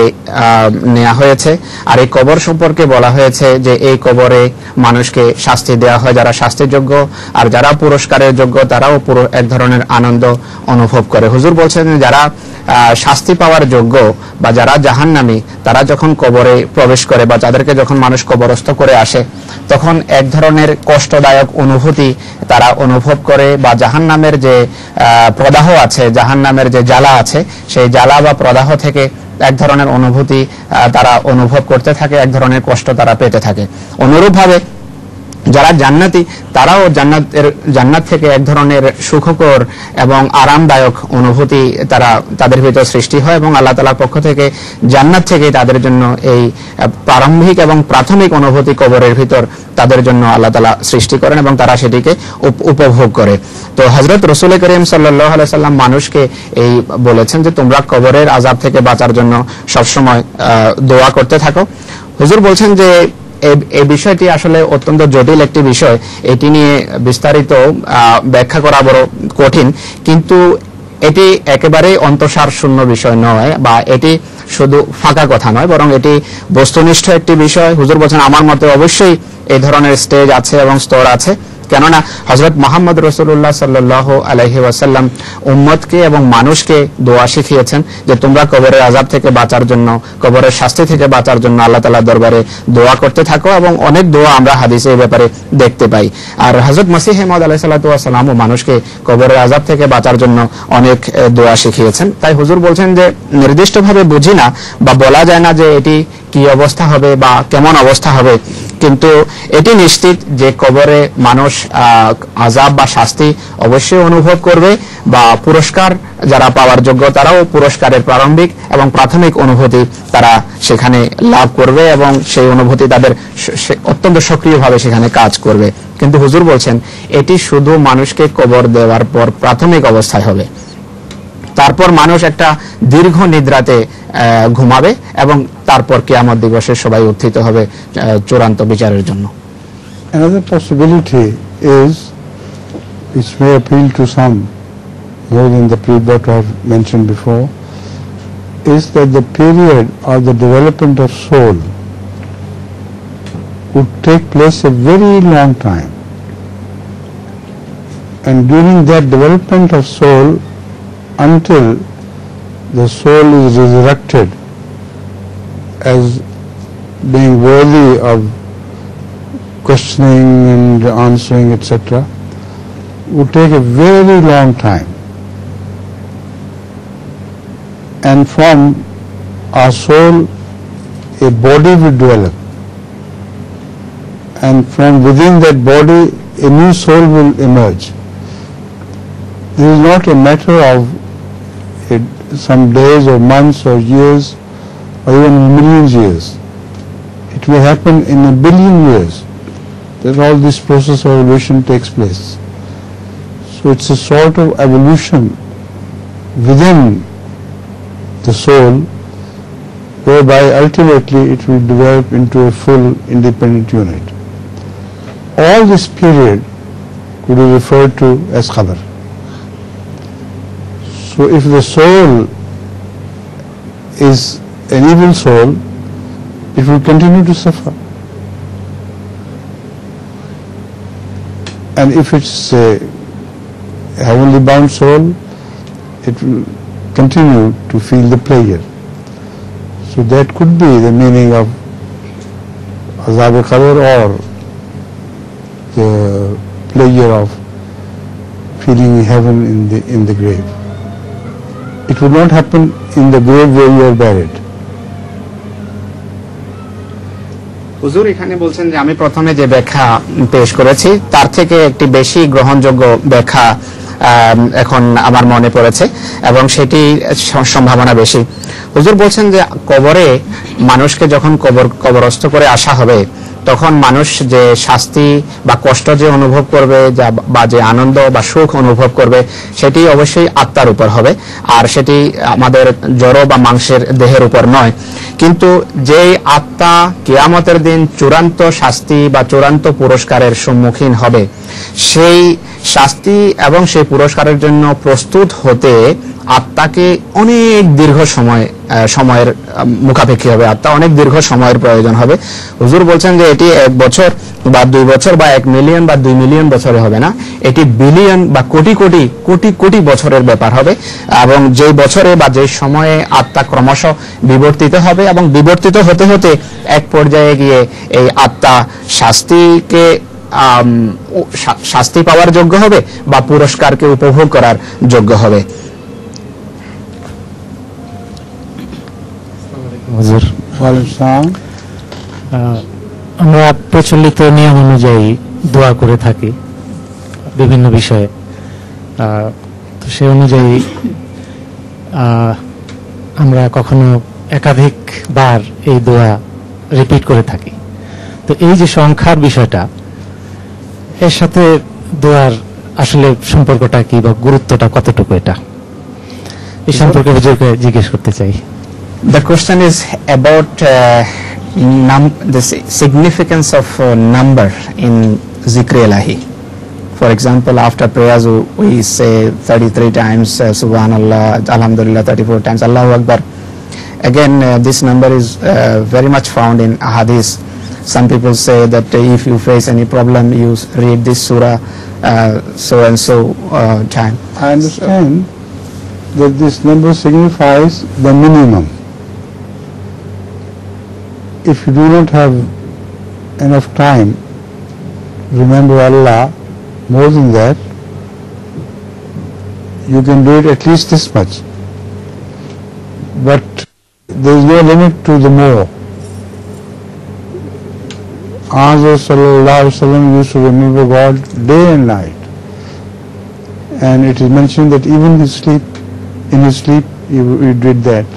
S2: নেওয়া হয়েছে। আর এই কবর সম্পর্কে বলা হয়েছে যে এই কবরে মানুষকে শাস্তি দেওয়া হয় যারা শাস্তিযোগ্য, আর যারা পুরস্কারের যোগ্য তারাও পুরো এক ধরনের আনন্দ অনুভব করে। হুজুর বলছেন যারা শাস্তি পাওয়ার যোগ্য বা যারা জাহান্নামী তারা যখন কবরে প্রবেশ করে বা যাদেরকে যখন মানুষ কবরস্থ করে আসে তখন এক ধরনের কষ্টদায়ক অনুভূতি তারা অনুভব করে, বা জাহান্নামের যে প্রদাহ আছে, জাহান্নামের যে জ্বালা আছে সেই জ্বালা বা প্রদাহ থেকে এক ধরনের অনুভূতি তারা অনুভব করতে থাকে, এক ধরনের কষ্ট তারা পেতে থাকে। অনুরূপভাবে যারা জান্নাতি তারাও জান্নাত থেকে এক ধরনের সুখকর এবং আরামদায়ক অনুভূতি তাদের ভিতর সৃষ্টি হয় এবং আল্লাহ তাআলার পক্ষ থেকে জান্নাত থেকে তাদের জন্য এই প্রারম্ভিক এবং প্রাথমিক অনুভূতি কবরের ভিতর তাদের জন্য আল্লাহ তাআলা সৃষ্টি করেন এবং তারা সেটিকে উপভোগ করে। তো হযরত রাসূল করিম সাল্লাল্লাহু আলাইহি সাল্লাম মানুষকে এই বলেছেন যে তোমরা কবরের আযাব থেকে বাঁচার জন্য সবসময় দোয়া করতে থাকো। হুজুর বলছেন যে এই বিষয়টি আসলে অত্যন্ত জটিল একটি বিষয়, এটি নিয়ে বিস্তারিত ব্যাখ্যা করা বড় কঠিন, কিন্তু এটি একেবারেই অন্তঃসার শূন্য বিষয় নয় বা এটি শুধু ফাঁকা কথা নয়, বরং এটি বস্তুনিষ্ঠ একটি বিষয়। হুজুর বলছেন আমার মতে অবশ্যই এই ধরনের স্টেজ আছে এবং স্তর আছে, কেননা হযরত মুহাম্মদ রাসূলুল্লাহ সাল্লাল্লাহু আলাইহি ওয়াসাল্লাম উম্মতকে এবং মানুষকে দোয়া শিখিয়েছেন যে তোমরা কবরের আযাব থেকে বাঁচার জন্য, কবরের শাস্তি থেকে বাঁচার জন্য আল্লাহ তাআলার দরবারে দোয়া করতে থাকো, এবং অনেক দোয়া আমরা হাদিসে এই ব্যাপারে দেখতে পাই। আর হযরত মসিহ মাউদ আলাইহিস সালাতু ওয়াস সালামও মানুষকে কবরের আযাব থেকে বাঁচার জন্য অনেক দোয়া শিখিয়েছেন। তাই হুজুর বলছেন যে নির্দিষ্টভাবে বুঝি না বা বলা যায় না যে এটি কি অবস্থা হবে বা কেমন অবস্থা হবে, কিন্তু এটি নিশ্চিত যে কবরে মানুষ আযাব বা শাস্তি অবশ্যই অনুভব করবে, বা পুরস্কার যারা পাওয়ার যোগ্য তারাও পুরস্কারের প্রারম্ভিক এবং প্রাথমিক অনুভূতি তারা সেখানে লাভ করবে এবং সেই অনুভূতি তাদের অত্যন্ত সক্রিয়ভাবে সেখানে কাজ করবে। কিন্তু হুজুর বলছেন এটি শুধু মানুষকে কবর দেওয়ার পর প্রাথমিক অবস্থায় হবে, তারপর মানুষ একটা দীর্ঘ নিদ্রাতে ঘুমাবে এবং তারপর কিয়ামত দিবসে সবাই উত্থিত হবে চূড়ান্ত বিচারের জন্য।
S1: Another possibility is, which may appeal to some more than the period that I have mentioned before, is that the period of the development of soul would take place a very long time, and during that development of soul, until the soul is resurrected as being worthy of questioning and answering, etc., would take a very long time. And from our soul, a body will develop, and from within that body, a new soul will emerge. This is not a matter of some days or months or years or even millions of years. It may happen in a billion years that all this process of evolution takes place. So it's a sort of evolution within the soul, whereby ultimately it will develop into a full independent unit. All this period could be referred to as khabar. So if the soul is an evil soul, it will continue to suffer. And if it's a heavenly bound soul, it will continue to feel the pleasure. So that could be the meaning of azab al-qabr, or the pleasure of feeling heaven in the grave. It would not happen in the grave where you are buried.
S2: হুজুর এখানে বলছেন যে আমি প্রথমে যে ব্যাখ্যা পেশ করেছি তার থেকে একটি বেশি গ্রহণযোগ্য ব্যাখ্যা এখন আমার মনে পড়েছে এবং সেটি সম্ভাবনা বেশি। হুজুর বলছেন যে কবরে মানুষকে যখন কবরস্থ করে আসা হবে তখন মানুষ যে শাস্তি বা কষ্ট যে অনুভব করবে বা যে আনন্দ বা সুখ অনুভব করবে সেটি অবশ্যই আত্মার উপর হবে, আর সেটি আমাদের জড় বা মাংসের দেহের উপর নয়। কিন্তু যেই আত্মা কিয়ামতের দিন চূড়ান্ত শাস্তি বা চূড়ান্ত পুরস্কারের সম্মুখীন হবে, সেই শাস্তি এবং সেই পুরস্কারের জন্য প্রস্তুত হতে আত্মাকে অনেক দীর্ঘ সময়ের মুখাপেক্ষী হবে, আত্মা অনেক দীর্ঘ সময়ের প্রয়োজন হবে। হুজুর বলছেন যে এটি 1 বছর বা 2 বছর বা 1 মিলিয়ন বা 2 মিলিয়ন বছরে হবে না, এটি বিলিয়ন বা কোটি কোটি কোটি কোটি বছরের ব্যাপার হবে। এবং যেই বছরে বা যেই সময়ে আত্মা ক্রমশ বিবর্তিত হবে এবং বিবর্তিত হতে হতে এক পর্যায়ে গিয়ে এই আত্মা শাস্তি পাওয়ার যোগ্য হবে বা পুরস্কারকে উপভোগ করার যোগ্য হবে।
S5: হুজুর,
S1: ওয়ালাইকুম।
S5: আমরা প্রচলিত নিয়ম অনুযায়ী দোয়া করে থাকি বিভিন্ন বিষয়ে, তো সেই অনুযায়ী আমরা কখনো একাধিকবার এই দোয়া রিপিট করে থাকি। তো এই যে সংখ্যার বিষয়টা, এর সাথে দোয়ার আসলে সম্পর্কটা কি বা গুরুত্বটা কতটুকু, এটা এই সম্পর্কে হুজুরকে জিজ্ঞেস করতে চাই।
S2: The question is about the significance of number in Zikr Ilahi. For example, after prayers we say 33 times Subhanallah, Alhamdulillah 34 times, Allahu Akbar. Again, this number is very much found in Hadith. Some people say that if you face any problem, you read this surah so and so time.
S1: I understand that this number signifies the minimum. If you do not have enough time, remember Allah more than that, you can do it at least this much. But there is no limit to the more. Azza sallallahu alaihi wasallam used to remember God day and night, and it is mentioned that even in his sleep he did that.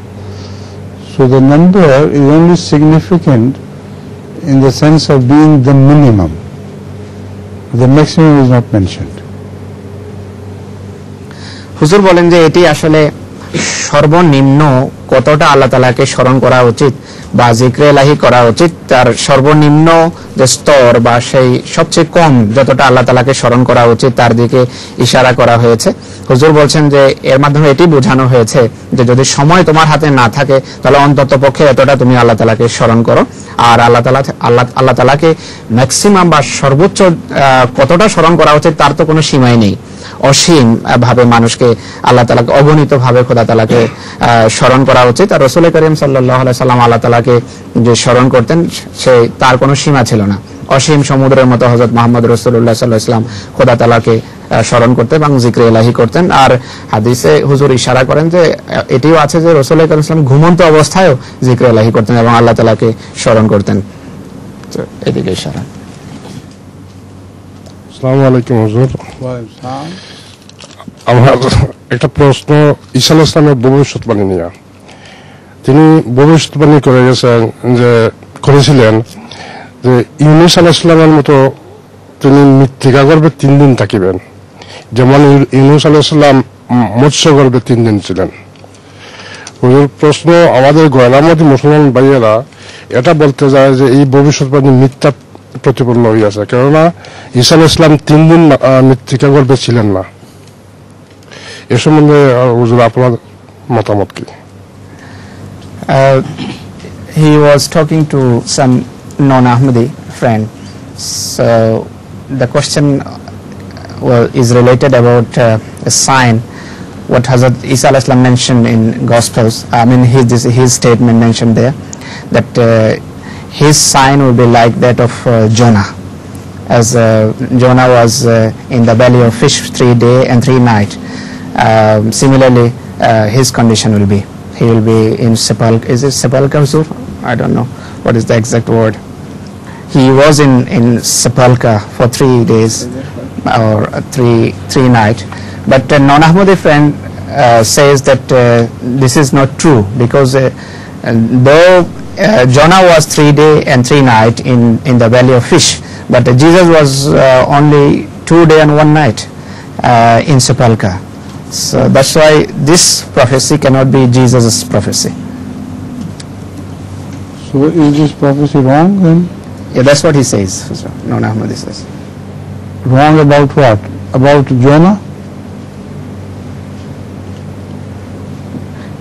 S1: So the number is only significant in the sense of being the minimum. The maximum is not mentioned.
S2: হুজুর বলেন যে এটি আসলে সর্বনিম্ন কতটা আল্লাহ তাআলাকে স্মরণ করা উচিত বা জিক্রে ইলাহি করা উচিত, তার সর্বনিম্ন যে স্তর বা সেই সবচেয়ে কম যতটা আল্লাহ তাআলাকে স্মরণ করা উচিত তার দিকে ইশারা করা হয়েছে। হুজুর বলছেন যে এর মাধ্যমে এটি বোঝানো হয়েছে যে যদি সময় তোমার হাতে না থাকে তাহলে অন্তত পক্ষে এতটা তুমি আল্লাহ তাআলাকে স্মরণ করো, আর আল্লাহ তাআলাকে ম্যাক্সিমাম বা সর্বোচ্চ কতটা স্মরণ করা উচিত তার তো কোনো সীমাই নেই। অসীম ভাবে মানুষকে আল্লাহ তাআলাকে অগণিত ভাবে খোদা তাআলাকে স্মরণ করা উচিত। আর রাসূল করিম সাল্লাল্লাহু আলাইহি সাল্লাম আল্লাহ তাআলাকে যে স্মরণ করতেন সে তার কোনো সীমা ছিল না। অসীম সমুদ্রের মতো হযরত মুহাম্মদ রাসূলুল্লাহ সাল্লাল্লাহু আলাইহি ওয়াসাল্লাম খোদা তাআলাকে স্মরণ করতেন এবং জিক্রে ইলাহি করতেন। আর হাদিসে হুজুর ইশারা করেন যে এটিও আছে যে রাসূল করিম সাল্লাল্লাহু আলাইহি ওয়াসাল্লাম ঘুমন্ত অবস্থায়ও জিক্রে ইলাহি করতেন এবং আল্লাহ তাআলাকে স্মরণ করতেন। তো এদিকে ইশারা।
S9: আসসালামু আলাইকুম হুজুর। আমার একটা প্রশ্ন ঈসা আলাইহিস সালামের ভবিষ্যৎবাণী নিয়ে। তিনি ভবিষ্যৎবাণী করেছিলেন যে ইউনূস আলাইহিস সালামের মতো তিনি মৃত্তিকা গর্ভে 3 দিন থাকিবেন, যেমন ইউনূস আলাইহিস সালাম মৎস্য গর্ভে 3 দিন ছিলেন। হুজুর, প্রশ্ন আমাদের গয়লামতি মুসলমান ভাইয়েরা এটা বলতে যায় যে এই ভবিষ্যৎবাণী মিথ্যা প্রতিপন্ন হইয়াছে, কেননা ঈসা আলাইহিস সালাম 3 দিন মৃত্তিকা গর্ভে ছিলেন না। এ সম্বন্ধে হুজুর আপনার মতামত কি?
S2: He was talking to some non-Ahmadi friend. So the question is related about a sign what Hazrat Isa alayhi salam mentioned in Gospels. I mean his statement mentioned there that his sign will be like that of Jonah, as Jonah was in the belly of fish 3 days and 3 nights. Similarly, his condition will be. He will be in sepulchre. Is it sepulchre, Huzur? I don't know what is the exact word. He was in sepulchre for 3 days or 3 nights. But a non-Ahmadi friend says that this is not true, because though Jonah was 3 days and 3 nights in the belly of fish, but Jesus was only 2 days and 1 night in sepulchre. So that's why this prophecy cannot be Jesus' prophecy.
S1: So is this prophecy wrong then?
S2: Yeah, that's what he says. Non-Ahmadi says.
S1: Wrong about what? About Jonah?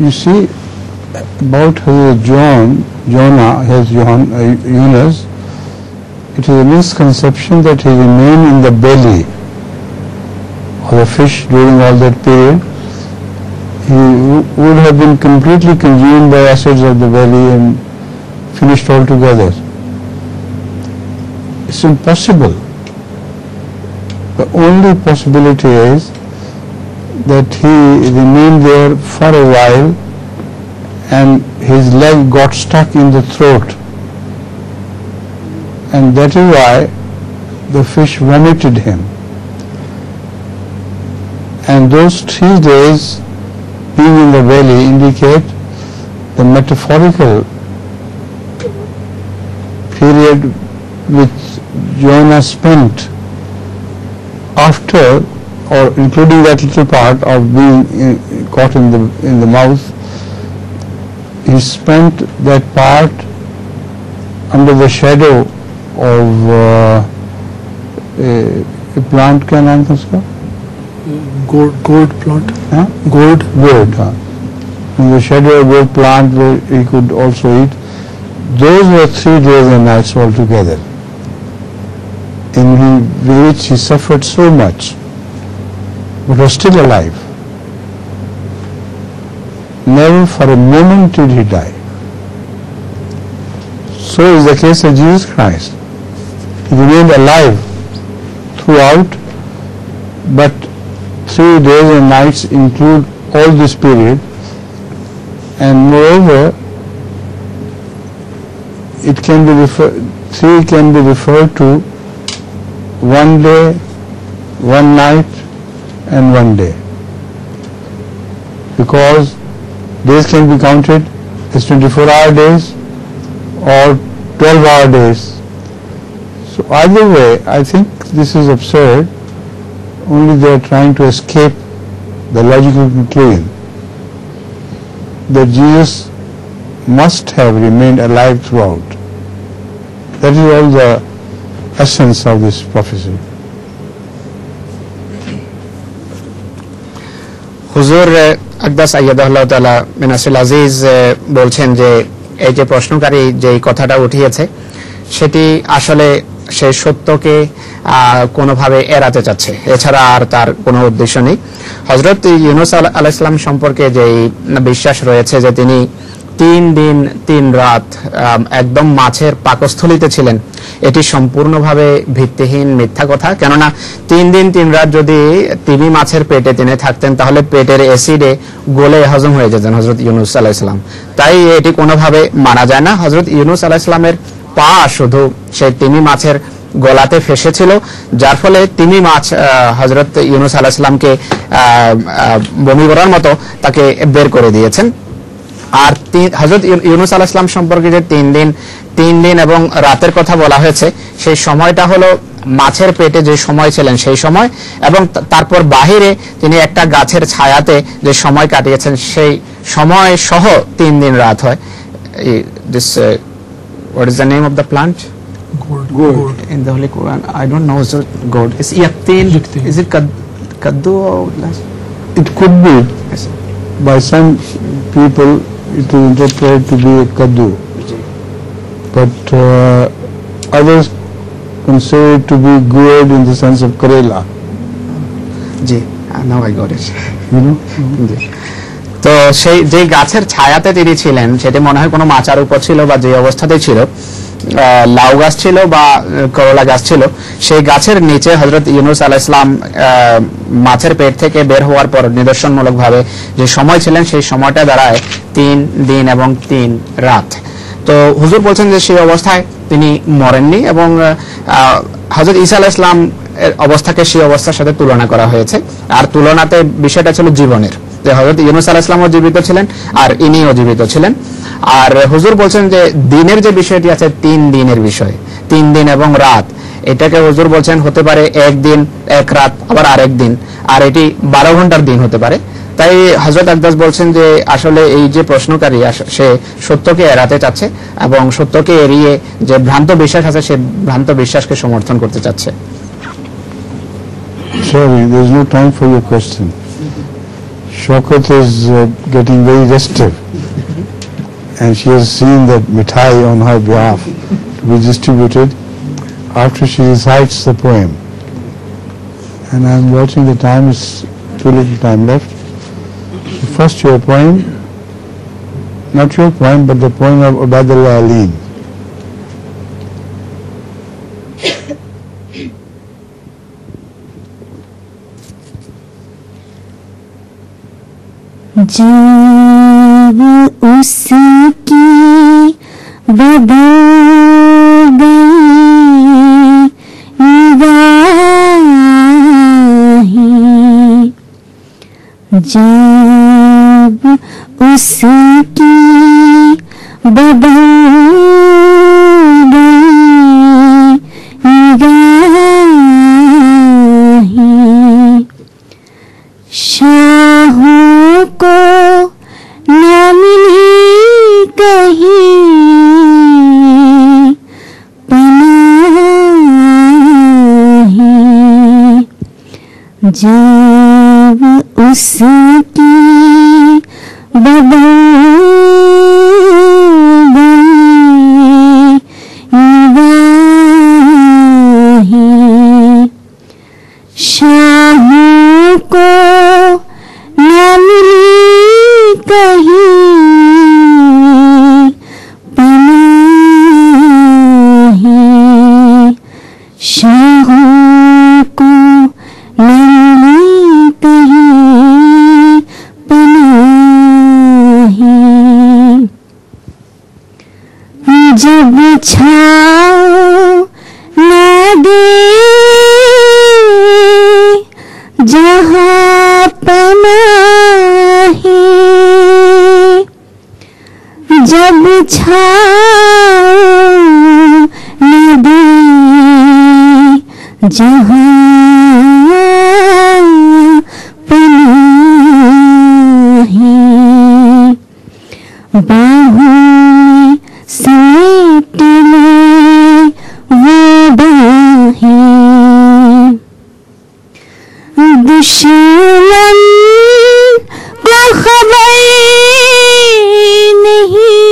S1: You see, about Jonah, Yunus, it is a misconception that he remained in the belly of the fish during all that period. He would have been completely consumed by acids of the belly and finished altogether. It's impossible. The only possibility is that he remained there for a while and his leg got stuck in the throat, and that is why the fish vomited him. And those 3 days being in the belly indicate the metaphorical period which Jonah spent after, or including that little part of being caught in the mouth. He spent that part under the shadow of a plant, क्या नाम था उसका?
S10: Gourd plant.
S1: Huh? Gourd. In the shadow of gourd plant where he could also eat. Those were 3 days and nights altogether, in which he suffered so much, but was still alive. Never for a moment did he die. So is the case of Jesus Christ. He remained alive throughout, but 3 days and nights include all this period, and moreover, it can be 3 can be referred to 1 day, 1 night, and 1 day, because days can be counted as 24-hour days or 12-hour days. So either way, I think this is absurd. Only they are trying to escape the logical conclusion that Jesus must have remained alive throughout. That is all the essence of this prophecy.
S2: হুজুর আকদাস আইয়াদাহুল্লাহ তাআলা মিনাসিল আজিজ বলছেন যে এই যে প্রশ্নকারী যে কথাটা উঠিয়েছে সেটি আসলে সেই সত্যকে কোনোভাবে এড়াতে চাচ্ছে, এছাড়া আর তার কোনো উদ্দেশ্য নেই। হযরত ইউনূস আলাইহিস সালাম সম্পর্কে যে বিশ্বাস রয়েছে যে তিনি 3 দিন 3 রাত একদম মাছের পাকস্থলীতে ছিলেন, এটি সম্পূর্ণভাবে ভিত্তিহীন মিথ্যা কথা। কেননা 3 দিন 3 রাত যদি তিনি মাছের পেটে তিনি থাকতেন তাহলে পেটের অ্যাসিডে গলে হজম হয়ে যেতেন হযরত ইউনূস আলাইহিস সালাম। তাই এটি কোনোভাবে মানা যায় না। হযরত ইউনূস আলাইহিস সালামের পা শুধু সেই তিমি মাছের গলাতে ফেসেছিল, যার ফলে তিমি মাছ হযরত ইউনূস আলাইহিস সালামকে বমি করার মতো তাকে বের করে দিয়েছেন। আর হযরত ইউনূস আলাইহিস সালাম সম্পর্কে যে 3 দিন এবং রাতের কথা বলা হয়েছে সেই সময়টা হলো মাছের পেটে যে সময় ছিলেন সেই সময়, এবং তারপর বাহিরে তিনি একটা গাছের ছায়াতে যে সময় কাটিয়েছেন সেই সময় সহ 3 দিন রাত হয়। This what is the name of the plant?
S10: Gourd.
S2: In the Holy Quran, I don't know. So gourd. Is yaktin? Is it kaddu or
S1: It could be.
S2: Yes.
S1: By some people it is interpreted to be a kaddu, but others consider it to be gourd in the sense of karela.
S2: Ji, now I got it.
S1: You know.
S2: তো সেই যে গাছের ছায়াতে তিনি ছিলেন সেটা মনে হয় কোনো মাচার উপর ছিল বা যে অবস্থাতে ছিল, লাউ গাছ ছিল বা করলা গাছ ছিল, সেই গাছের নিচে হযরত ইউনূস আলাইহিস সালাম মাছের পেট থেকে বের হওয়ার পর নিদর্শনমূলক ভাবে যে সময় ছিলেন সেই সময়টা দাঁড়ায় 3 দিন এবং 3 রাত। তো হুজুর বলছেন যে সেই অবস্থায় তিনি মরেননি, এবং হযরত ঈসা আলাইহিস সালাম এর অবস্থাকে সেই অবস্থার সাথে তুলনা করা হয়েছে, আর তুলনাতে বিষয়টা ছিল জীবনের, যে হযরত ইউনূস আলাইহিস সালামও জীবিত ছিলেন আর ইনিও জীবিত ছিলেন। আর হুজুর বলছেন যে দিনের যে বিষয়টি আছে 3 দিনের বিষয়, 3 দিন এবং রাত, এটাকে হুজুর বলছেন হতে পারে 1 দিন 1 রাত আবার আরেক দিন, আর এটি 12 ঘন্টার দিন হতে পারে। তাই হযরত আকদাস বলছেন যে আসলে এই যে প্রশ্নকারী সে সত্যকে এড়াতে চাচ্ছে এবং সত্যকে এড়িয়ে যে ভ্রান্ত বিশ্বাস আছে সে ভ্রান্ত বিশ্বাসকে সমর্থন করতে চাচ্ছে।
S1: Sorry, there is no time for your question. Shaukat is getting very restive, and she has seen that mithai on her behalf to be distributed after she recites the poem. And I am watching the time, is too little time left. First your poem, not your poem, but the poem of Ubaydullah Alim.
S7: जब उसकी बदल गई निगाहें, जब उसकी बदल गई निगाहें, शाहों को न मिली कहीं पनाहें, जब उसकी बदल गई निगाहें, शाहों को न मिली कहीं पनाहें, शाहों को न मिली कहीं पनाहें, जब छाओ न दे जहाँ पनाहे, जब छाओ न दे जहाँ पनाहे, बाहों में समेट ले वो बाहें, दुश्मन को खबर नहीं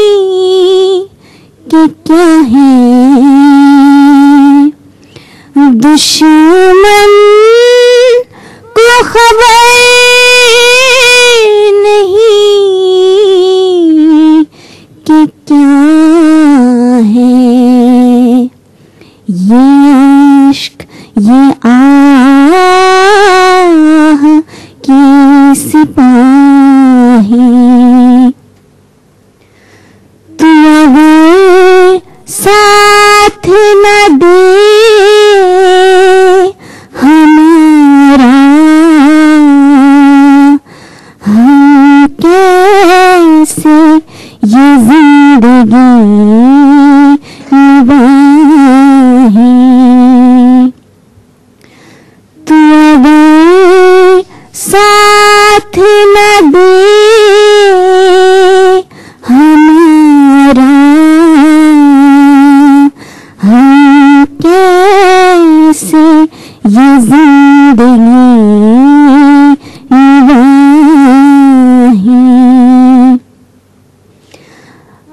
S7: कि क्या है, दुश्मन को खबर नहीं कि क्या है, ये इश्क ये आह की सिपाही, तू अगर साथ न दे हमारा, हम कैसे ये जिंदगी निभाएं,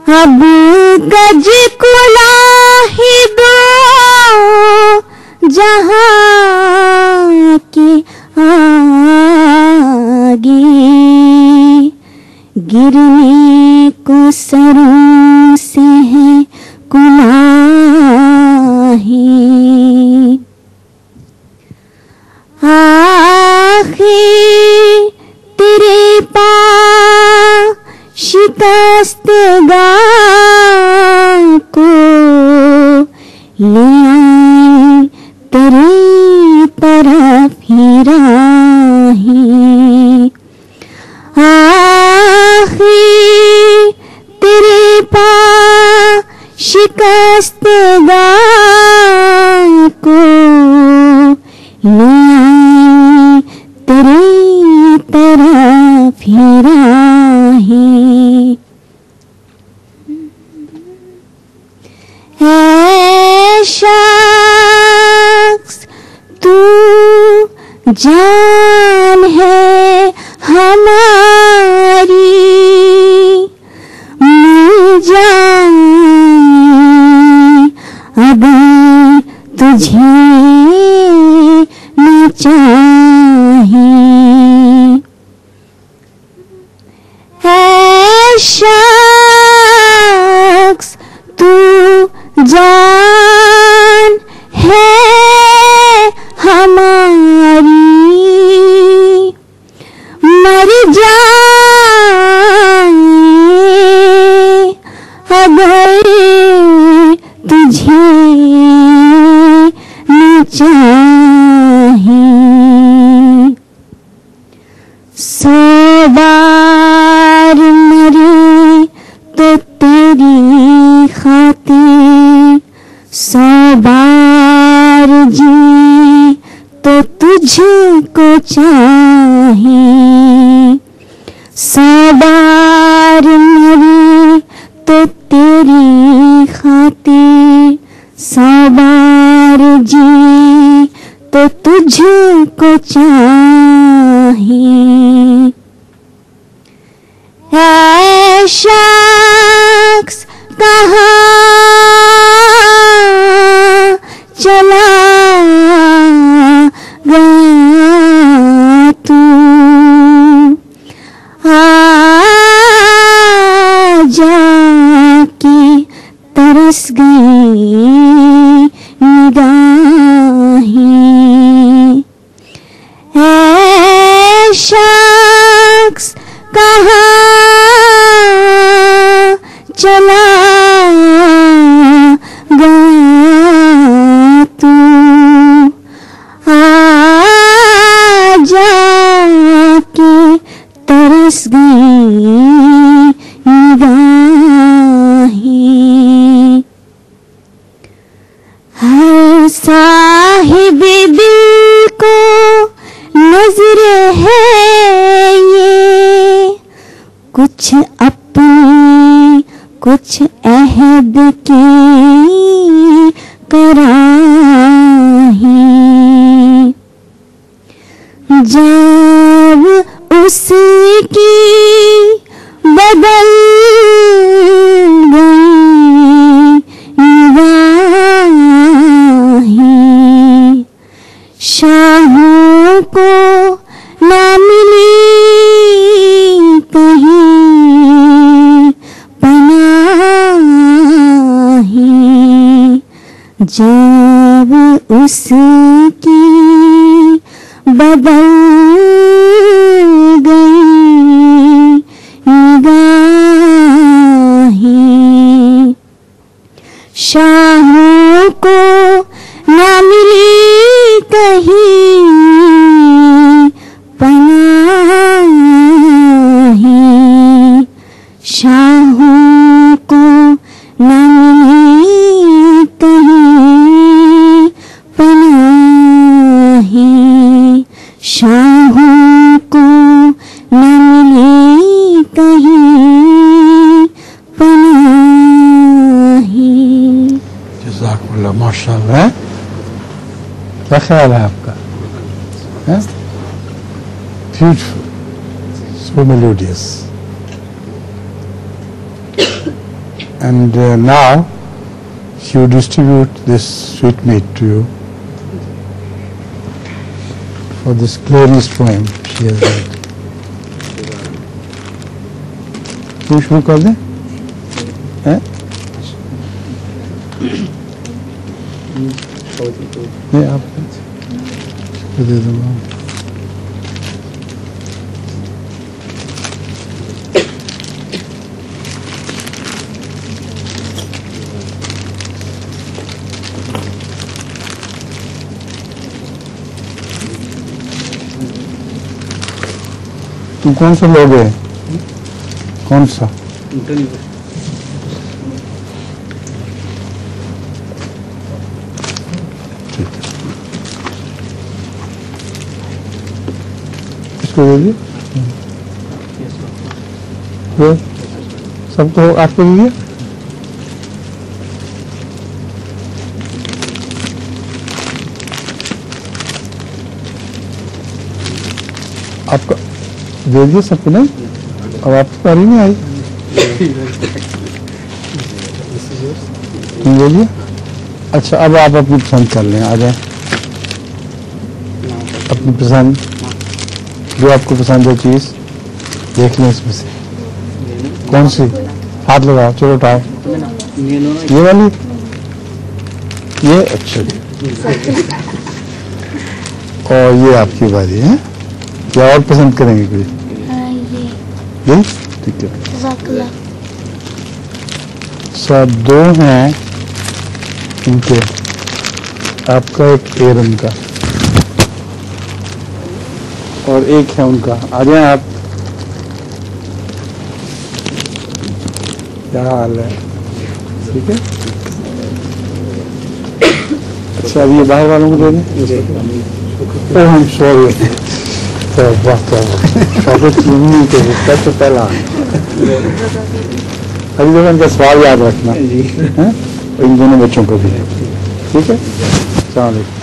S11: अब गज कुलाही दो जहां के आगे गिरने को सरों से है कुलाही आखिर तेरे पास शिकस्तगार को ले आई तेरी तरफ ही राही आखिर तेरे पास शिकस्तगार को ले आई तेरी तरफ ही राही है शख्स तू जान है हमारी मिल जाए अगर तुझे न चाहे है शख्स तू जान है हमारी मर जाए अगर तुझे न चाहे 100 बार मरे तो तेरी खातिर 100 बार जी तो तुझको चाहे 100 बार मरे तो तेरी खातिर 100 बार जी तो तुझको चाहे है शख्स कहाँ चला गया तू जाके तरस गई निगाहें है शख्स कहाँ चला गया तू जाके तरस गई निगाहें हर साहिब दिल को नजर है ये कुछ अपनी कुछ अहद की कराही जब उसकी बदल गई निगाहें शाहों को ना मिली कहीं पनाहें जब उसकी बदल गई निगाहें शाहों को ना मिली कहीं पनाहें शाहों को ना मिली कहीं पनाहें शाहों को न मिली कहीं पनाहें।
S1: जज़ाकुल्लाह माशाअल्लाह। क्या ख्याल है आपका? Beautiful, so melodious. and now she will distribute this sweetmeat to you for this glorious poem she has read. तू शुरू कर दे हैं? नहीं आप दे दूँगा. तुम कौन सा लोगे? कौन सा? इसको दे दिए? सबको आपको दे दिया? आपका दे दिए सबको? नहीं, अब आपकी बारी नहीं आई. तुम दे दिया? अच्छा, अब आप अपनी पसंद कर लें. आ जाए अपनी पसंद, जो आपको पसंद है चीज देख लें इसमें से. कौन सी? हाथ लगाओ. चलो उठाओ. ये वाली? ये अच्छा जी. और ये आपकी बारी है. क्या और पसंद करेंगे कोई? ये ठीक है. सब दो हैं इनके. आपका एक एरन का और एक है उनका. आ जाए आप. क्या हाल है? ठीक है. अच्छा, अभी ये बाहर वालों को दे दें. ओ हम सॉरी. तो पहला अभी तो इनका सवाल याद रखना है. इन दोनों बच्चों को भी. ठीक है. अस्सलाम वालेकुम.